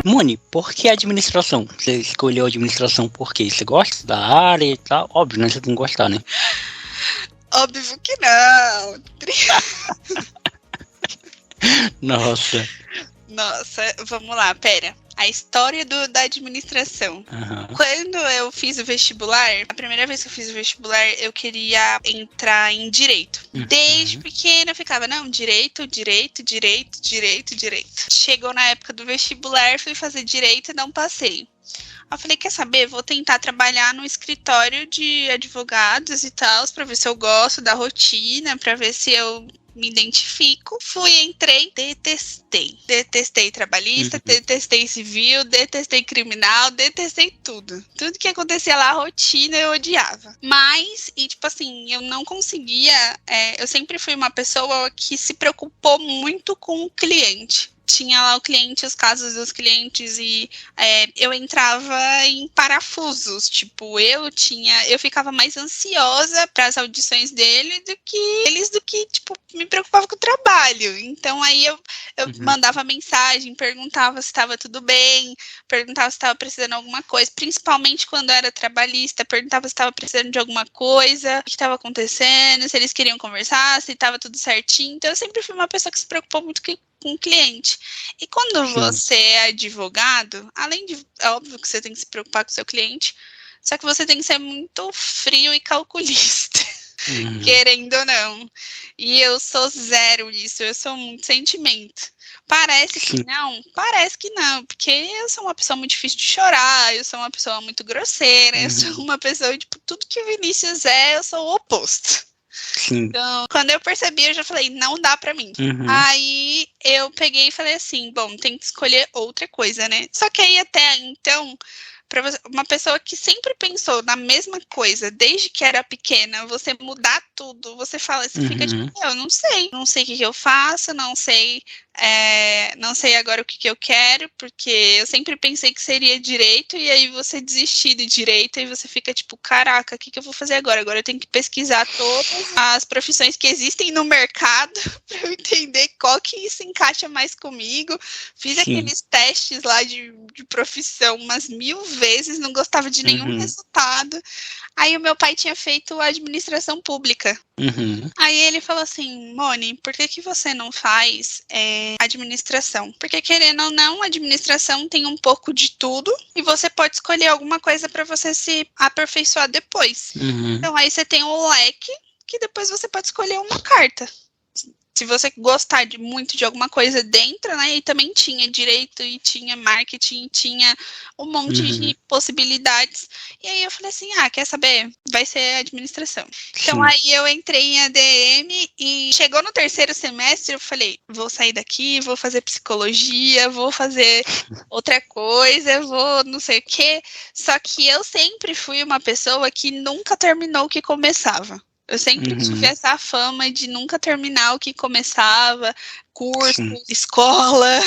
Moni, por que administração? Você escolheu administração por quê? Você gosta da área e tal? Óbvio, né? Você tem que gostar, né? Óbvio que não. Nossa, vamos lá, pera. A história da administração. Quando eu fiz o vestibular, a primeira vez que eu fiz o vestibular, eu queria entrar em direito. Desde pequena eu ficava, não, direito. Chegou na época do vestibular, fui fazer direito e não passei. Eu falei, quer saber, vou tentar trabalhar no escritório de advogados e tal, pra ver se eu gosto da rotina, pra ver se eu me identifico. Entrei, detestei trabalhista, detestei civil, detestei criminal, detestei tudo. Tudo que acontecia lá, a rotina, eu odiava. Mas, tipo assim, eu não conseguia, eu sempre fui uma pessoa que se preocupou muito com o cliente. Tinha lá o cliente, os casos dos clientes e eu entrava em parafusos, tipo, eu ficava mais ansiosa para as audições dele do que, tipo, me preocupava com o trabalho. Então aí eu mandava mensagem, perguntava se estava tudo bem, perguntava se estava precisando de alguma coisa, principalmente quando era trabalhista, perguntava se estava precisando de alguma coisa, o que estava acontecendo, se eles queriam conversar, se estava tudo certinho. Então eu sempre fui uma pessoa que se preocupou muito com o cliente. E quando você é advogado, além de, é óbvio que você tem que se preocupar com o seu cliente, só que você tem que ser muito frio e calculista, querendo ou não. E eu sou zero nisso, eu sou muito sentimento. Parece que não, porque eu sou uma pessoa muito difícil de chorar, eu sou uma pessoa muito grosseira, eu sou uma pessoa, tipo, tudo que o Vinícius eu sou o oposto. Sim. Então, quando eu percebi, eu já falei, não dá pra mim. Aí eu peguei e falei assim, bom, tem que escolher outra coisa, né? Só que aí até então, para uma pessoa que sempre pensou na mesma coisa, desde que era pequena, você mudar tudo, você fala, você fica tipo, eu não sei o que eu faço, não sei agora o que eu quero, porque eu sempre pensei que seria direito, e aí você desistir de direito, e você fica tipo, caraca, o que eu vou fazer agora? Agora eu tenho que pesquisar todas as profissões que existem no mercado para eu entender qual que se encaixa mais comigo. Fiz aqueles testes lá de profissão umas 1000 vezes, não gostava de nenhum resultado. Aí o meu pai tinha feito administração pública. Aí ele falou assim, Moni, por que você não faz administração? Porque querendo ou não, administração tem um pouco de tudo e você pode escolher alguma coisa para você se aperfeiçoar depois. Então aí você tem o leque que depois você pode escolher uma carta. Se você gostar muito de alguma coisa dentro, né? E também tinha direito, e tinha marketing, e tinha um monte de possibilidades. E aí eu falei assim, quer saber? Vai ser administração. Então aí eu entrei em ADM e chegou no 3º semestre, eu falei, vou sair daqui, vou fazer psicologia, vou fazer outra coisa, vou não sei o quê. Só que eu sempre fui uma pessoa que nunca terminou o que começava. Eu sempre tive essa fama de nunca terminar o que começava, curso, escola,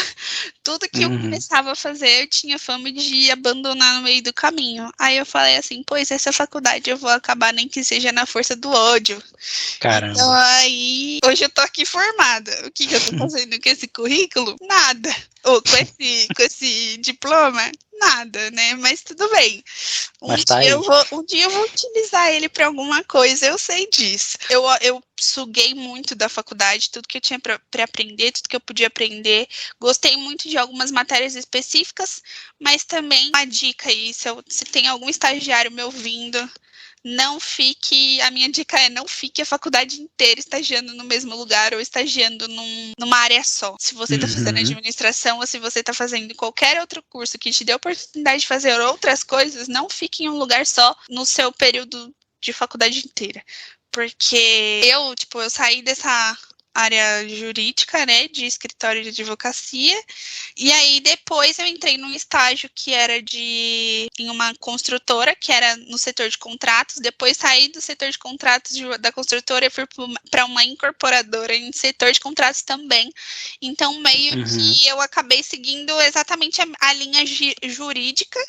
tudo que eu começava a fazer, eu tinha fama de abandonar no meio do caminho. Aí eu falei assim, pois essa faculdade eu vou acabar nem que seja na força do ódio. Caramba. Então aí, hoje eu tô aqui formada. O que eu tô fazendo com esse currículo? Nada. Ou com esse diploma? Nada, né? Mas tudo bem. Um dia eu vou utilizar ele para alguma coisa, eu sei disso. Eu suguei muito da faculdade, tudo que eu tinha para aprender, tudo que eu podia aprender. Gostei muito de algumas matérias específicas, mas também uma dica aí, se tem algum estagiário me ouvindo, a minha dica é não fique a faculdade inteira estagiando no mesmo lugar ou estagiando numa área só. Se você está fazendo administração ou se você está fazendo qualquer outro curso que te dê a oportunidade de fazer outras coisas, não fique em um lugar só no seu período de faculdade inteira. Porque eu saí dessa área jurídica, né, de escritório de advocacia, e aí depois eu entrei num estágio que era em uma construtora, que era no setor de contratos, depois saí do setor de contratos da construtora e fui para uma incorporadora em setor de contratos também, então meio que eu acabei seguindo exatamente a linha jurídica,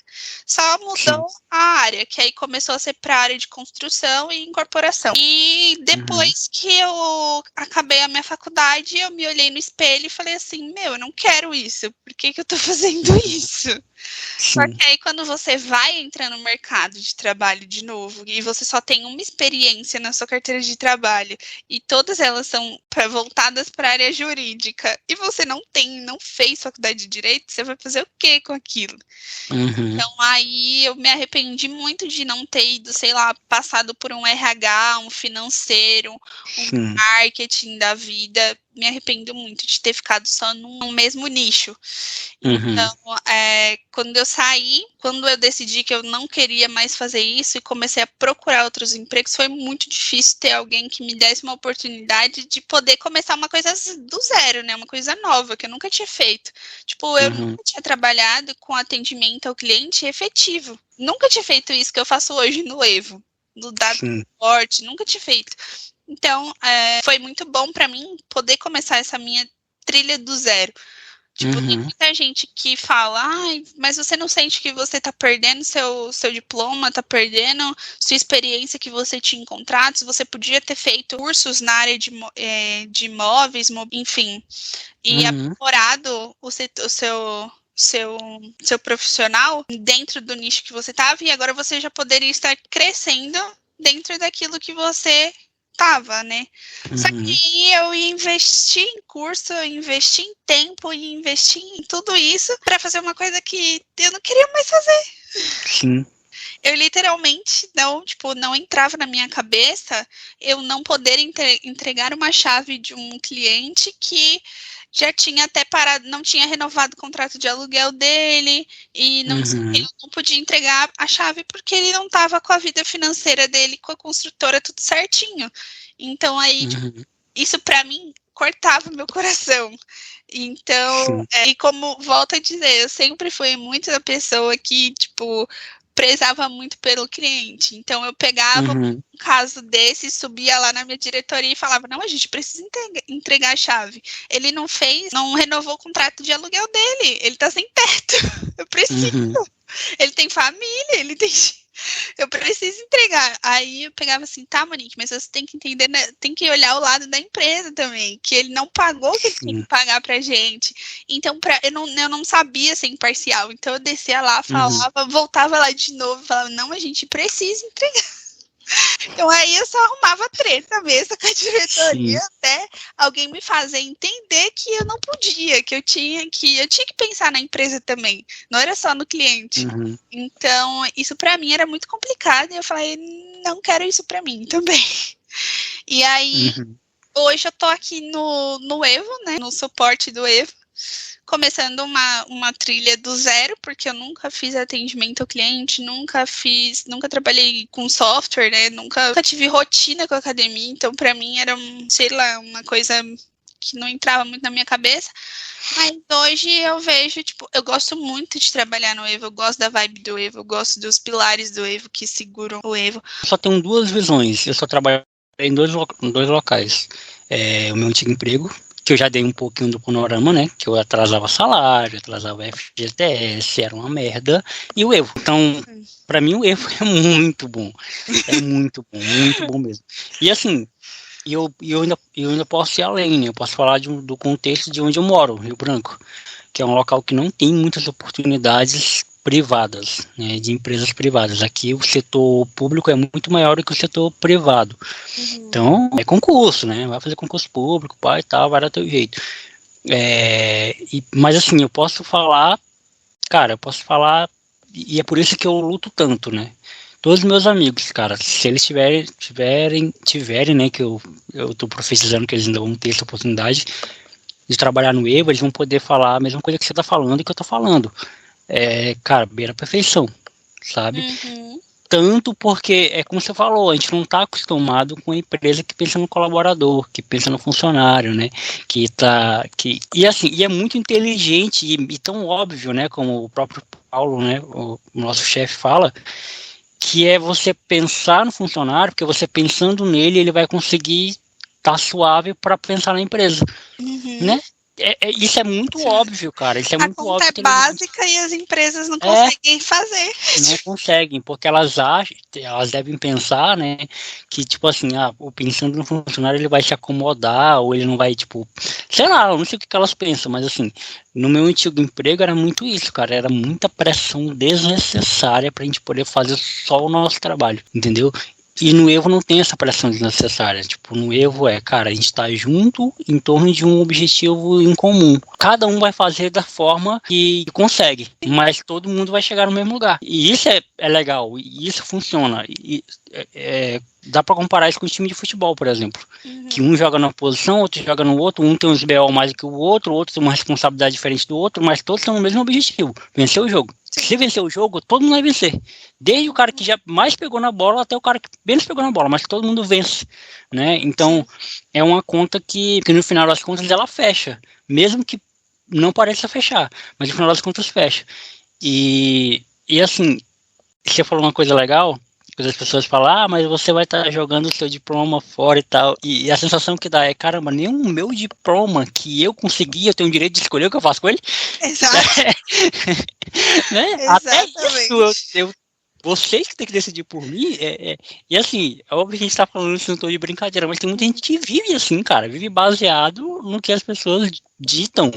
só mudou a área, que aí começou a ser para a área de construção e incorporação, e depois que eu acabei a minha faculdade, eu me olhei no espelho e falei assim, eu não quero isso, por que eu tô fazendo isso? Só que aí quando você vai entrar no mercado de trabalho de novo e você só tem uma experiência na sua carteira de trabalho e todas elas são voltadas para a área jurídica e você não fez faculdade de direito, você vai fazer o que com aquilo? Então aí eu me arrependi muito de não ter ido, sei lá, passado por um RH, um financeiro, um marketing da vida. Me arrependo muito de ter ficado só num mesmo nicho. Então, quando eu decidi que eu não queria mais fazer isso e comecei a procurar outros empregos, foi muito difícil ter alguém que me desse uma oportunidade de poder começar uma coisa do zero, né? Uma coisa nova, que eu nunca tinha feito. Eu nunca tinha trabalhado com atendimento ao cliente efetivo. Nunca tinha feito isso que eu faço hoje no Evo, no dado suporte, nunca tinha feito. Então, foi muito bom para mim poder começar essa minha trilha do zero. Tem muita gente que fala, mas você não sente que você está perdendo seu diploma, está perdendo sua experiência que você tinha em contratos, você podia ter feito cursos na área de imóveis, enfim, e aprimorado o seu profissional dentro do nicho que você estava, e agora você já poderia estar crescendo dentro daquilo que você estava, né? Só que eu investi em curso, eu investi em tempo e investi em tudo isso para fazer uma coisa que eu não queria mais fazer. Eu literalmente não entrava na minha cabeça eu não poder entregar uma chave de um cliente que já tinha até parado, não tinha renovado o contrato de aluguel dele e eu não podia entregar a chave porque ele não estava com a vida financeira dele, com a construtora, tudo certinho. Então aí, isso para mim cortava meu coração. Então, e como volto a dizer, eu sempre fui muito a pessoa que, tipo, prezava muito pelo cliente. Então, eu pegava um caso desse, subia lá na minha diretoria e falava, não, a gente precisa entregar a chave. Ele não fez, não renovou o contrato de aluguel dele. Ele tá sem teto. Eu preciso. Ele tem família, ele tem... Eu preciso entregar. Aí eu pegava assim, tá, Monique, mas você tem que entender, né? Tem que olhar o lado da empresa também, que ele não pagou o que ele tem que pagar pra gente. Então, eu não sabia ser imparcial. Então, eu descia lá, falava, voltava lá de novo, falava, não, a gente precisa entregar. Então, aí eu só arrumava treta mesmo com a diretoria, até alguém me fazer entender que eu não podia, que eu tinha que pensar na empresa também, não era só no cliente. Então, isso para mim era muito complicado e eu falei, não quero isso para mim também. E aí, hoje eu tô aqui no Evo, né, no suporte do Evo, começando uma trilha do zero, porque eu nunca fiz atendimento ao cliente, nunca trabalhei com software, né? Nunca tive rotina com a academia, então para mim era, sei lá, uma coisa que não entrava muito na minha cabeça. Mas hoje eu vejo, tipo, eu gosto muito de trabalhar no Evo, eu gosto da vibe do Evo, eu gosto dos pilares do Evo que seguram o Evo. Só tenho duas visões, eu só trabalho em dois locais. O meu antigo emprego, que eu já dei um pouquinho do panorama, né, que eu atrasava salário, atrasava FGTS, era uma merda, e o Evo. Então, para mim o Evo é muito bom muito bom mesmo. E assim, eu ainda posso ir além, né, eu posso falar do contexto de onde eu moro, Rio Branco, que é um local que não tem muitas oportunidades privadas, né, de empresas privadas. Aqui o setor público é muito maior do que o setor privado. Então, é concurso, né? Vai fazer concurso público, pai e tal, vai dar teu jeito. Mas assim, eu posso falar, e é por isso que eu luto tanto, né? Todos os meus amigos, cara, se eles tiverem, né, que eu tô profetizando que eles ainda vão ter essa oportunidade de trabalhar no Evo, eles vão poder falar a mesma coisa que você tá falando e que eu tô falando. Cara, beira a perfeição, sabe? Tanto porque, é como você falou, a gente não está acostumado com a empresa que pensa no colaborador, que pensa no funcionário, né? E é muito inteligente e tão óbvio, né? Como o próprio Paulo, né? O nosso chefe fala, que é você pensar no funcionário, porque você pensando nele, ele vai conseguir estar suave para pensar na empresa, né? Isso é muito óbvio, cara. Isso é muito óbvio. A conta é básica e as empresas não conseguem fazer. Não conseguem, porque elas devem pensar, né, que, tipo assim, pensando no funcionário, ele vai se acomodar, ou ele não vai, tipo, sei lá, eu não sei o que elas pensam, mas assim, no meu antigo emprego era muito isso, cara, era muita pressão desnecessária pra gente poder fazer só o nosso trabalho, entendeu? E no Evo não tem essa pressão desnecessária. Tipo, no Evo cara, a gente tá junto em torno de um objetivo em comum. Cada um vai fazer da forma que consegue, mas todo mundo vai chegar no mesmo lugar. E isso é legal, e isso funciona. Dá pra comparar isso com o time de futebol, por exemplo. Que um joga numa posição, outro joga no outro, um tem uns BO mais do que o outro tem uma responsabilidade diferente do outro, mas todos têm o mesmo objetivo, vencer o jogo. Se vencer o jogo, todo mundo vai vencer. Desde o cara que já mais pegou na bola até o cara que menos pegou na bola, mas todo mundo vence, né? Então, é uma conta que no final das contas ela fecha, mesmo que não pareça fechar, mas no final das contas fecha. E assim, você falou uma coisa legal, que as pessoas falam, mas você vai estar jogando o seu diploma fora e tal, e a sensação que dá caramba, nem o meu diploma que eu consegui, eu tenho o direito de escolher o que eu faço com ele. Exato. Né? Até isso, vocês que tem que decidir por mim, e assim, é óbvio que a gente tá falando isso, não tô de brincadeira, mas tem muita gente que vive assim, cara, vive baseado no que as pessoas ditam.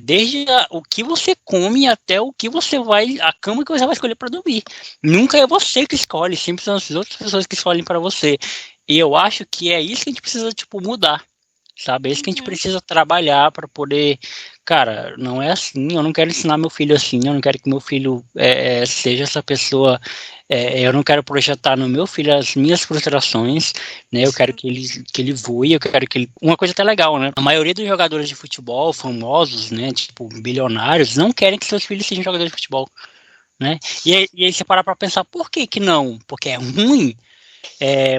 Desde o que você come até o que você a cama que você vai escolher para dormir. Nunca é você que escolhe, sempre são as outras pessoas que escolhem para você. E eu acho que é isso que a gente precisa, tipo, mudar, sabe? É isso que a gente precisa trabalhar para poder... Cara, não é assim, eu não quero ensinar meu filho assim, eu não quero que meu filho seja essa pessoa... eu não quero projetar no meu filho as minhas frustrações, né? Eu quero que ele voe, eu quero que ele... Uma coisa até legal, né? A maioria dos jogadores de futebol famosos, né? Tipo, bilionários, não querem que seus filhos sejam jogadores de futebol, né? E aí você para pra pensar, por que não? Porque é ruim?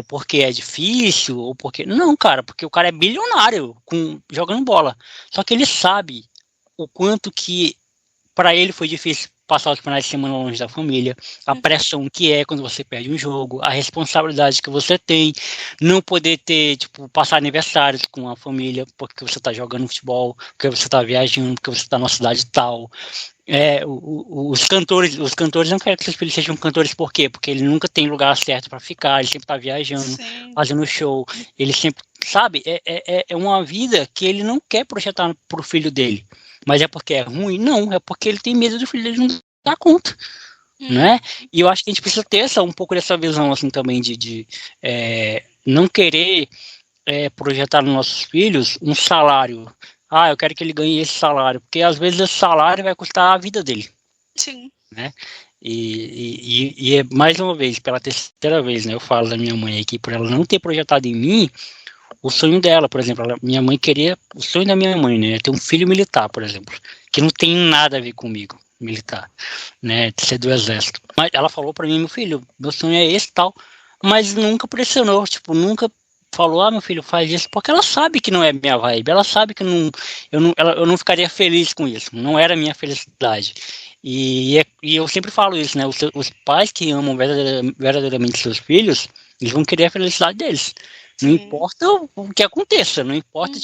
porque é difícil, ou porque... Não, cara, porque o cara é bilionário jogando bola. Só que ele sabe o quanto que para ele foi difícil passar os finais de semana longe da família, a pressão que é quando você perde um jogo, a responsabilidade que você tem, não poder ter, passar aniversários com a família, porque você está jogando futebol, porque você está viajando, porque você está numa cidade tal. Os cantores não querem que seus filhos sejam cantores, por quê? Porque ele nunca tem lugar certo para ficar, ele sempre está viajando, Sim. fazendo show, ele sempre, sabe, é uma vida que ele não quer projetar para o filho dele, mas é porque é ruim? Não, é porque ele tem medo do filho dele não dar conta, né? E eu acho que a gente precisa ter um pouco dessa visão, assim, também de não querer projetar nos nossos filhos um salário. Eu quero que ele ganhe esse salário, porque às vezes esse salário vai custar a vida dele. Sim. Né? E é mais uma vez, pela terceira vez, né, eu falo da minha mãe aqui, por ela não ter projetado em mim o sonho dela, por exemplo, minha mãe queria, o sonho da minha mãe, né, ter um filho militar, por exemplo, que não tem nada a ver comigo, militar, né, de ser do exército. Mas ela falou para mim, meu filho, meu sonho é esse e tal, mas nunca pressionou, nunca falou, meu filho, faz isso, porque ela sabe que não é minha vibe, ela sabe que eu não ficaria feliz com isso, não era minha felicidade. E eu sempre falo isso, né, os pais que amam verdadeiramente seus filhos, eles vão querer a felicidade deles. Não importa o que aconteça, não importa,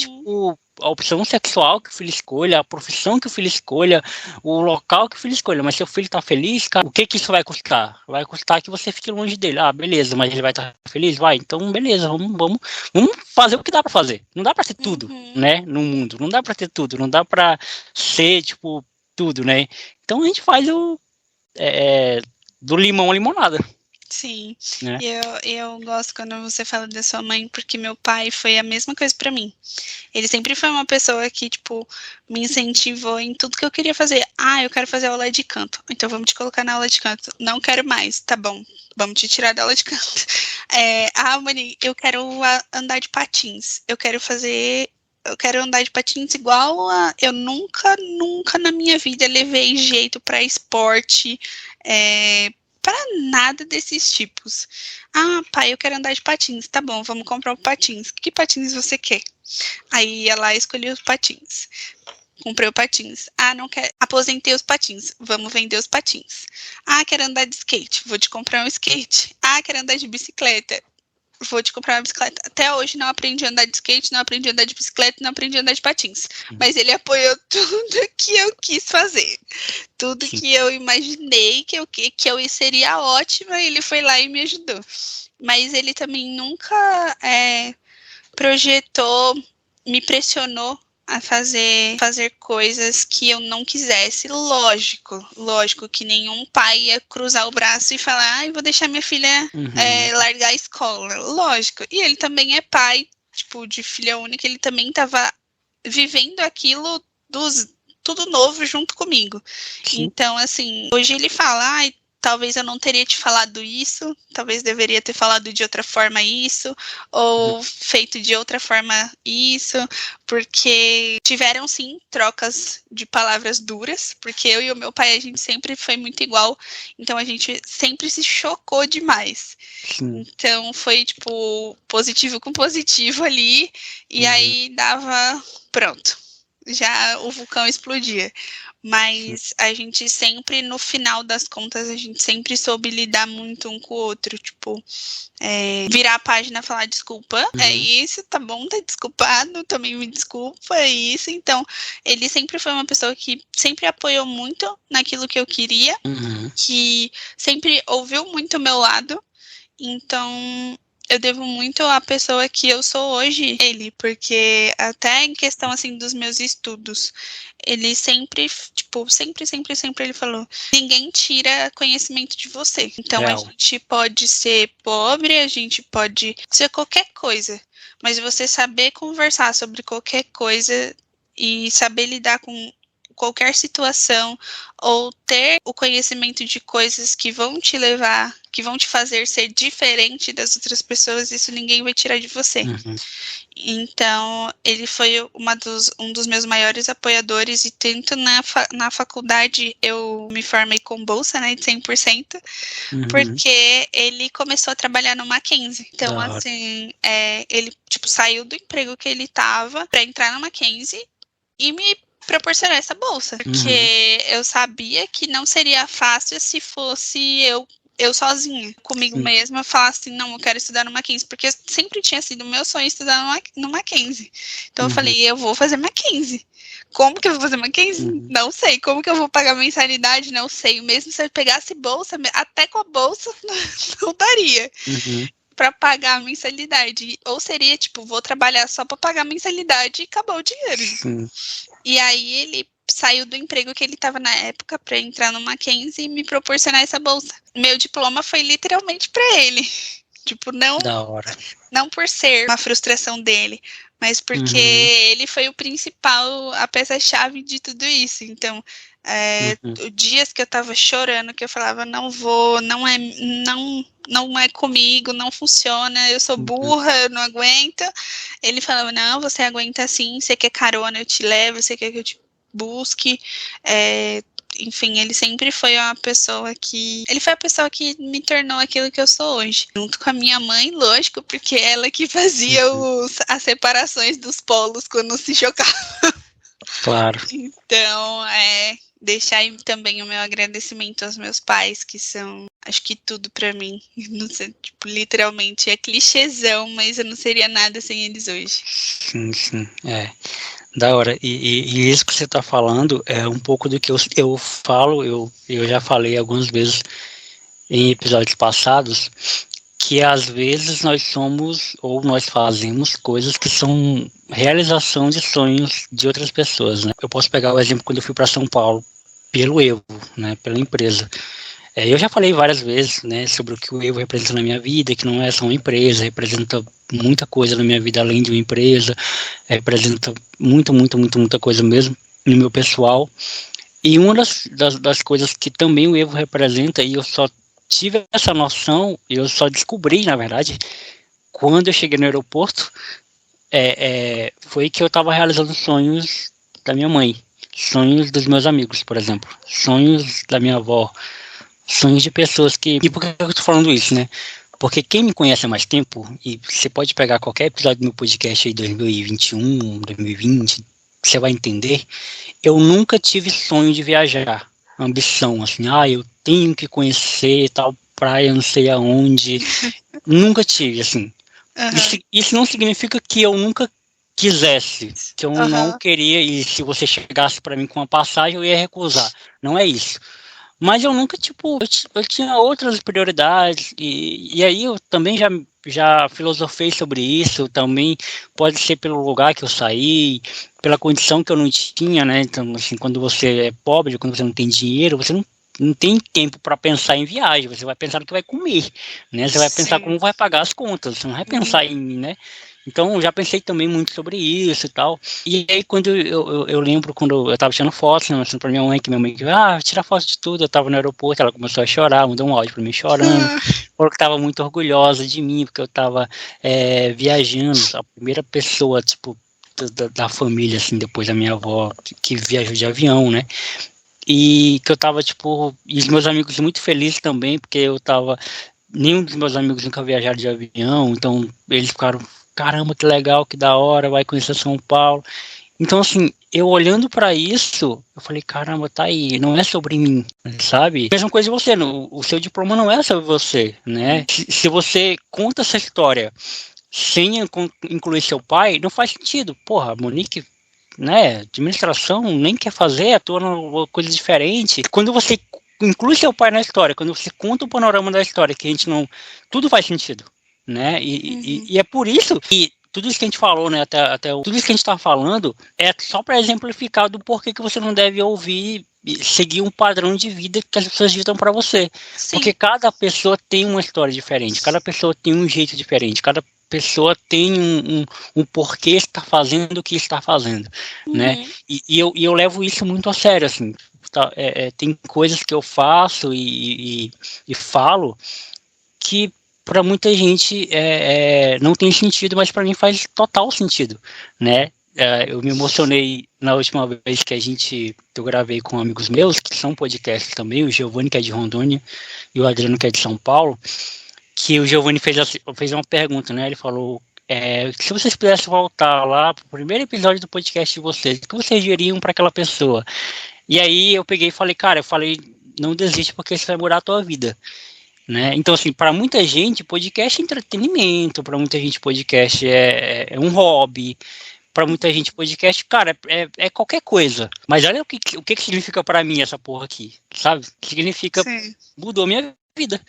a opção sexual que o filho escolha, a profissão que o filho escolha, o local que o filho escolha, mas se o filho está feliz, cara, o que isso vai custar? Vai custar que você fique longe dele. Beleza, mas ele vai estar feliz? Vai, então beleza, vamos fazer o que dá para fazer. Não dá para ter tudo, né, no mundo, não dá para ter tudo, não dá para ser, tudo, né? Então a gente faz do limão a limonada. Sim, né? Eu gosto quando você fala da sua mãe, porque meu pai foi a mesma coisa pra mim. Ele sempre foi uma pessoa que, me incentivou em tudo que eu queria fazer. Eu quero fazer aula de canto, então vamos te colocar na aula de canto. Não quero mais, tá bom, vamos te tirar da aula de canto. Mãe, eu quero andar de patins, eu quero andar de patins igual eu nunca na minha vida levei jeito pra esporte, para nada desses tipos. Pai, eu quero andar de patins. Tá bom, vamos comprar um patins. Que patins você quer? Aí ia lá e escolhi os patins. Comprei o patins. Não quero. Aposentei os patins. Vamos vender os patins. Quero andar de skate. Vou te comprar um skate. Quero andar de bicicleta. Vou te comprar uma bicicleta. Até hoje não aprendi a andar de skate, não aprendi a andar de bicicleta, não aprendi a andar de patins. Mas ele apoiou tudo que eu quis fazer. Tudo que eu imaginei que eu seria ótima, ele foi lá e me ajudou. Mas ele também nunca me pressionou a fazer coisas que eu não quisesse. Lógico que nenhum pai ia cruzar o braço e falar, vou deixar minha filha largar a escola. Lógico. E ele também é pai, de filha única, ele também estava vivendo aquilo tudo novo junto comigo. Sim. Então, assim, hoje ele fala, talvez eu não teria te falado isso, talvez deveria ter falado de outra forma isso, ou feito de outra forma isso, porque tiveram sim trocas de palavras duras, porque eu e o meu pai, a gente sempre foi muito igual, então a gente sempre se chocou demais. Sim. Então foi positivo com positivo ali, e aí dava, pronto, já o vulcão explodia. Mas a gente sempre, no final das contas, a gente sempre soube lidar muito um com o outro, virar a página e falar desculpa, é isso, tá bom, tá desculpado, também me desculpa, é isso. Então, ele sempre foi uma pessoa que sempre apoiou muito naquilo que eu queria, que sempre ouviu muito o meu lado, então eu devo muito à pessoa que eu sou hoje, ele, porque até em questão, assim, dos meus estudos, ele sempre, sempre ele falou, ninguém tira conhecimento de você. Então, a gente pode ser pobre, a gente pode ser qualquer coisa, mas você saber conversar sobre qualquer coisa e saber lidar com qualquer situação, ou ter o conhecimento de coisas que vão te levar, que vão te fazer ser diferente das outras pessoas, isso ninguém vai tirar de você. Então, ele foi um dos meus maiores apoiadores, e tanto na faculdade eu me formei com bolsa, né, de 100%, porque ele começou a trabalhar no Mackenzie. Então, assim, ele tipo, saiu do emprego que ele estava para entrar no Mackenzie e me proporcionar essa bolsa, porque eu sabia que não seria fácil se fosse eu sozinha, comigo mesma, falar assim, não, eu quero estudar no Mackenzie, porque sempre tinha sido meu sonho estudar no Mackenzie. Então eu falei, eu vou fazer Mackenzie. Como que eu vou fazer Mackenzie? Não sei. Como que eu vou pagar mensalidade? Não sei. Mesmo se eu pegasse bolsa, até com a bolsa, não daria para pagar a mensalidade. Ou seria, tipo, vou trabalhar só para pagar a mensalidade e acabou o dinheiro. E aí ele saiu do emprego que ele estava na época para entrar no Mackenzie e me proporcionar essa bolsa. Meu diploma foi literalmente para ele. Tipo, não por ser uma frustração dele, mas porque ele foi o principal, a peça-chave de tudo isso. Então, dias que eu tava chorando, que eu falava, não vou, não é comigo, não funciona, eu sou burra, eu não aguento. Ele falava, não, você aguenta sim, você quer carona, eu te levo, você quer que eu te busque. Enfim, ele sempre foi uma pessoa que... Ele foi a pessoa que me tornou aquilo que eu sou hoje. Junto com a minha mãe, lógico, porque ela que fazia as separações dos polos quando se chocava. Claro. Então, deixar aí também o meu agradecimento aos meus pais, que são, acho que tudo pra mim. Não sei, tipo, literalmente, é clichêzão, mas eu não seria nada sem eles hoje. Sim, da hora. E isso que você está falando é um pouco do que eu falo, eu já falei algumas vezes em episódios passados, que às vezes nós somos ou nós fazemos coisas que são realização de sonhos de outras pessoas, né? Eu posso pegar o exemplo quando eu fui para São Paulo, pelo Evo, né, pela empresa. Eu já falei várias vezes, né, sobre o que o Evo representa na minha vida, que não é só uma empresa, representa muita coisa na minha vida além de uma empresa, representa muita coisa mesmo no meu pessoal. E uma das coisas que também o Evo representa, e eu só tive essa noção, eu só descobri, na verdade, quando eu cheguei no aeroporto, foi que eu estava realizando sonhos da minha mãe, sonhos dos meus amigos, por exemplo, sonhos da minha avó, sonhos de pessoas que... E por que eu estou falando isso, né? Porque quem me conhece há mais tempo, e você pode pegar qualquer episódio do meu podcast aí, 2021, 2020, você vai entender, eu nunca tive sonho de viajar, ambição, assim, eu tenho que conhecer tal praia, não sei aonde, nunca tive, assim. Isso não significa que eu nunca quisesse, que eu não queria, e se você chegasse para mim com uma passagem, eu ia recusar, não é isso. Mas eu nunca, tipo, eu tinha outras prioridades, e aí eu também já filosofei sobre isso, também pode ser pelo lugar que eu saí, pela condição que eu não tinha, né? Então, assim, quando você é pobre, quando você não tem dinheiro, você não tem tempo para pensar em viagem, você vai pensar no que vai comer, né? Você vai pensar como vai pagar as contas, você não vai pensar em, né? Então, já pensei também muito sobre isso e tal. E aí, quando eu lembro, quando eu estava tirando fotos, né, mostrando pra minha mãe, que tira foto de tudo. Eu estava no aeroporto, ela começou a chorar, mandou um áudio para mim chorando. Falou que estava muito orgulhosa de mim, porque eu estava viajando, a primeira pessoa, tipo, da família, assim, depois da minha avó, que viajou de avião, né? E que eu estava, tipo, e os meus amigos muito felizes também, porque eu estava... Nenhum dos meus amigos nunca viajaram de avião, então eles ficaram... Caramba, que legal, que da hora, vai conhecer São Paulo. Então, assim, eu olhando para isso, eu falei, caramba, tá aí, não é sobre mim, sabe? Mesma coisa de você, o seu diploma não é sobre você, né? Se você conta essa história sem incluir seu pai, não faz sentido. Porra, Monique, né, administração nem quer fazer, atua numa coisa diferente. Quando você inclui seu pai na história, quando você conta o panorama da história, que a gente não... Tudo faz sentido. Né? E é por isso que tudo isso que a gente falou, né, tudo isso que a gente está falando é só para exemplificar do porquê que você não deve ouvir seguir um padrão de vida que as pessoas ditam para você. Sim. Porque cada pessoa tem uma história diferente, cada pessoa tem um jeito diferente, cada pessoa tem um porquê está fazendo o que está fazendo, né? E eu levo isso muito a sério, assim. Tem coisas que eu faço e falo que para muita gente não tem sentido, mas para mim faz total sentido, né? Eu me emocionei na última vez que eu gravei com amigos meus, que são podcasts também, o Giovanni, que é de Rondônia, e o Adriano, que é de São Paulo, que o Giovanni fez uma pergunta, né? Ele falou, se vocês pudessem voltar lá para o primeiro episódio do podcast de vocês, o que vocês diriam para aquela pessoa? E aí eu peguei e falei, cara, não desiste porque isso vai mudar a tua vida. Né? Então, assim, para muita gente, podcast é entretenimento, para muita gente, podcast é um hobby, para muita gente, podcast, cara, é qualquer coisa. Mas olha o que significa para mim essa porra aqui, sabe? Significa, Sim. Mudou minha vida.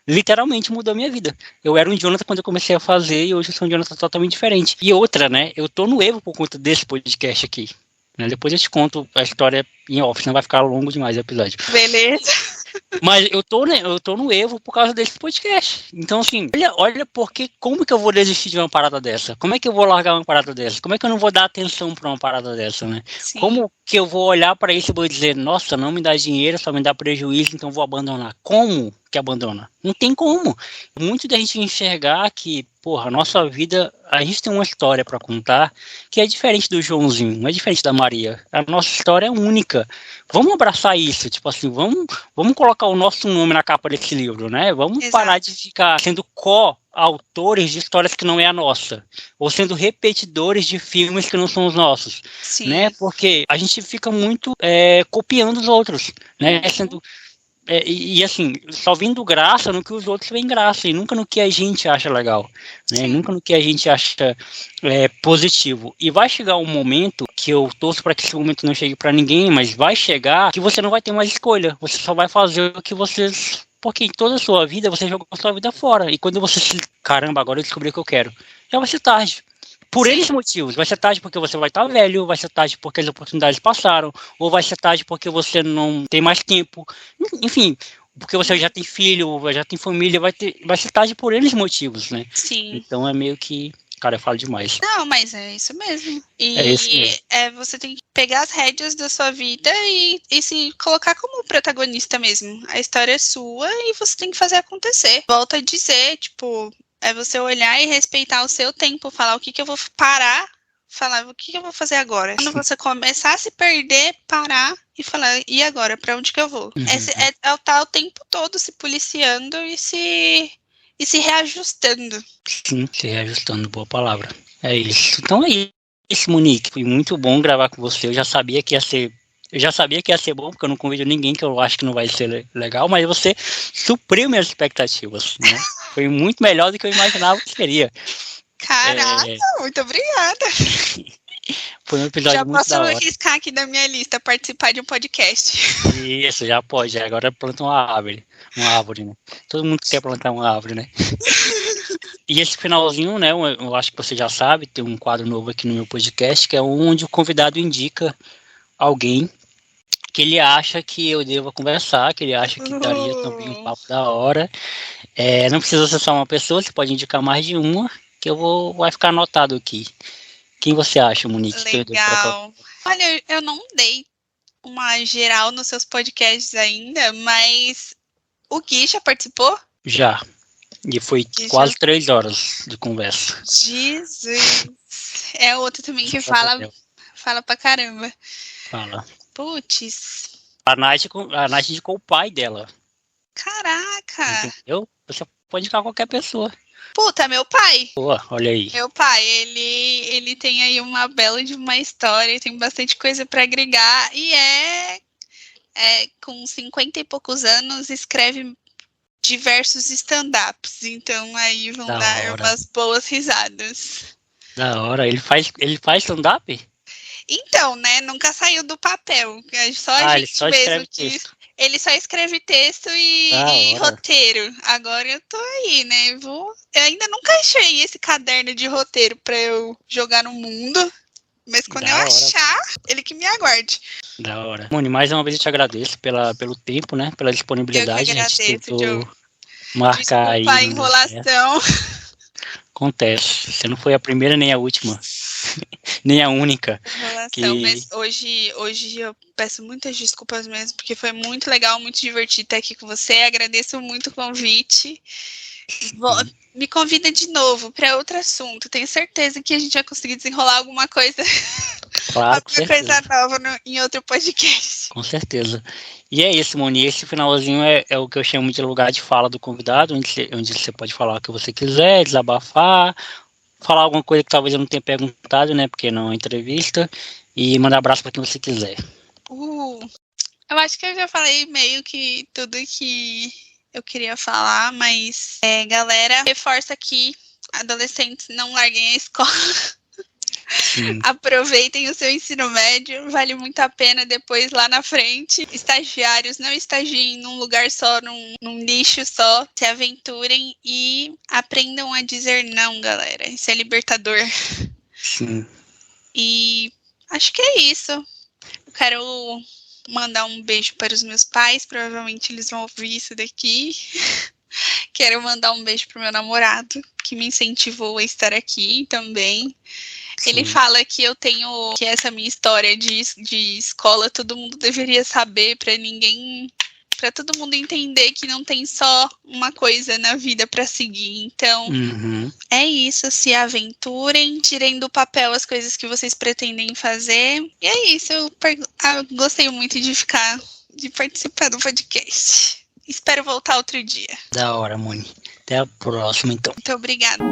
Literalmente mudou minha vida. Eu era um Jonathan quando eu comecei a fazer e hoje eu sou um Jonathan totalmente diferente. E outra, né? Eu tô no Evo por conta desse podcast aqui. Né? Depois eu te conto a história em off, senão vai ficar longo demais o episódio. Beleza. Mas eu tô no Evo por causa desse podcast. Então, assim, olha como que eu vou desistir de uma parada dessa? Como é que eu vou largar uma parada dessa? Como é que eu não vou dar atenção pra uma parada dessa, né? Sim. Como que eu vou olhar pra isso e vou dizer, nossa, não me dá dinheiro, só me dá prejuízo, então vou abandonar. Como que abandona? Não tem como. Muito da gente enxergar que, porra, a nossa vida, a gente tem uma história pra contar que é diferente do Joãozinho, não é diferente da Maria. A nossa história é única. Vamos abraçar isso, tipo assim, vamos colocar o nosso nome na capa desse livro, né? Vamos Exato. parar de ficar sendo autores de histórias que não é a nossa, ou sendo repetidores de filmes que não são os nossos. Sim. Né? Porque a gente fica muito copiando os outros, né? E assim, só vindo graça no que os outros veem graça, e nunca no que a gente acha legal, né? Nunca no que a gente acha positivo. E vai chegar um momento, que eu torço para que esse momento não chegue para ninguém, mas vai chegar que você não vai ter mais escolha, você só vai fazer o que vocês... Porque em toda a sua vida, você jogou a sua vida fora, e quando você caramba, agora eu descobri o que eu quero, já vai ser tarde. Por N motivos. Vai ser tarde porque você vai estar velho, vai ser tarde porque as oportunidades passaram, ou vai ser tarde porque você não tem mais tempo. Enfim, porque você já tem filho, já tem família, vai ser tarde por N motivos, né? Sim. Então é meio que... Cara, eu falo demais. Não, mas é isso mesmo. E é isso mesmo. Você tem que pegar as rédeas da sua vida e se colocar como protagonista mesmo. A história é sua e você tem que fazer acontecer. Volto a dizer, tipo... É você olhar e respeitar o seu tempo, falar o que eu vou parar, falar o que eu vou fazer agora. Quando você começar a se perder, parar e falar, e agora, pra onde que eu vou? É estar o tempo todo se policiando e se reajustando. Sim, se reajustando, boa palavra. É isso. Então é isso, Monique. Foi muito bom gravar com você. Eu já sabia que ia ser bom, porque eu não convido ninguém que eu acho que não vai ser legal, mas você supriu minhas expectativas, né? Foi muito melhor do que eu imaginava que seria. Caraca, muito obrigada. Foi um episódio muito da hora. Já posso riscar aqui da minha lista, participar de um podcast. Isso, já pode. Agora planta uma árvore, né? Todo mundo quer plantar uma árvore, né? E esse finalzinho, né, eu acho que você já sabe, tem um quadro novo aqui no meu podcast, que é onde o convidado indica alguém que ele acha que eu devo conversar, que ele acha que daria também um papo da hora. Não precisa ser só uma pessoa, você pode indicar mais de uma, que vai ficar anotado aqui. Quem você acha, Monique? Legal. Olha, eu não dei uma geral nos seus podcasts ainda, mas o Gui já participou? Já. E foi quase 3 horas de conversa. Jesus. É outro também que fala pra caramba. Fala. Putz. A Nath indicou o pai dela. Caraca. Entendeu? Você pode indicar qualquer pessoa. Puta, meu pai. Pô, olha aí. Meu pai, ele tem aí uma bela de uma história, tem bastante coisa pra agregar e com 50 e poucos anos escreve diversos stand-ups, então aí vão dar umas boas risadas. Da hora. Ele faz stand-up? Então, né, nunca saiu do papel. Só a gente mesmo que... Ele só escreve texto e roteiro. Agora eu tô aí, né? Eu ainda nunca achei esse caderno de roteiro pra eu jogar no mundo. Mas quando Da eu hora. achar, ele que me aguarde. Da hora. Moni, mais uma vez eu te agradeço pelo tempo, né? Pela Eu que disponibilidade. A gente agradeço, tentou Diogo. marcar Desculpa aí, a não deu certo. enrolação. Acontece. Você não foi a primeira nem a última. Nem a única. Enrolação, mas hoje eu peço muitas desculpas mesmo, porque foi muito legal, muito divertido estar aqui com você. Agradeço muito o convite. Me convida de novo para outro assunto. Tenho certeza que a gente vai conseguir desenrolar alguma coisa, Claro, com alguma coisa certeza. nova em outro podcast. Com certeza. E é isso, Moni. Esse finalzinho é o que eu chamo de lugar de fala do convidado, onde você pode falar o que você quiser, desabafar, falar alguma coisa que talvez eu não tenha perguntado, né? Porque não é uma entrevista. E mandar abraço para quem você quiser. Eu acho que eu já falei meio que tudo que eu queria falar, mas galera, reforça aqui, adolescentes, não larguem a escola. Sim. Aproveitem o seu ensino médio, vale muito a pena depois lá na frente. Estagiários, não estagiem num lugar só, num nicho só, se aventurem e aprendam a dizer não, galera. Isso é libertador. Sim. E acho que é isso. Eu quero mandar um beijo para os meus pais, provavelmente eles vão ouvir isso daqui. Quero mandar um beijo pro meu namorado, que me incentivou a estar aqui também. Sim. Ele fala que que essa minha história de escola todo mundo deveria saber, para todo mundo entender que não tem só uma coisa na vida para seguir. Então, é isso, se aventurem, tirem do papel as coisas que vocês pretendem fazer. E é isso, eu gostei muito de participar do podcast. Espero voltar outro dia. Da hora, Moni. Até a próxima, então. Muito obrigada.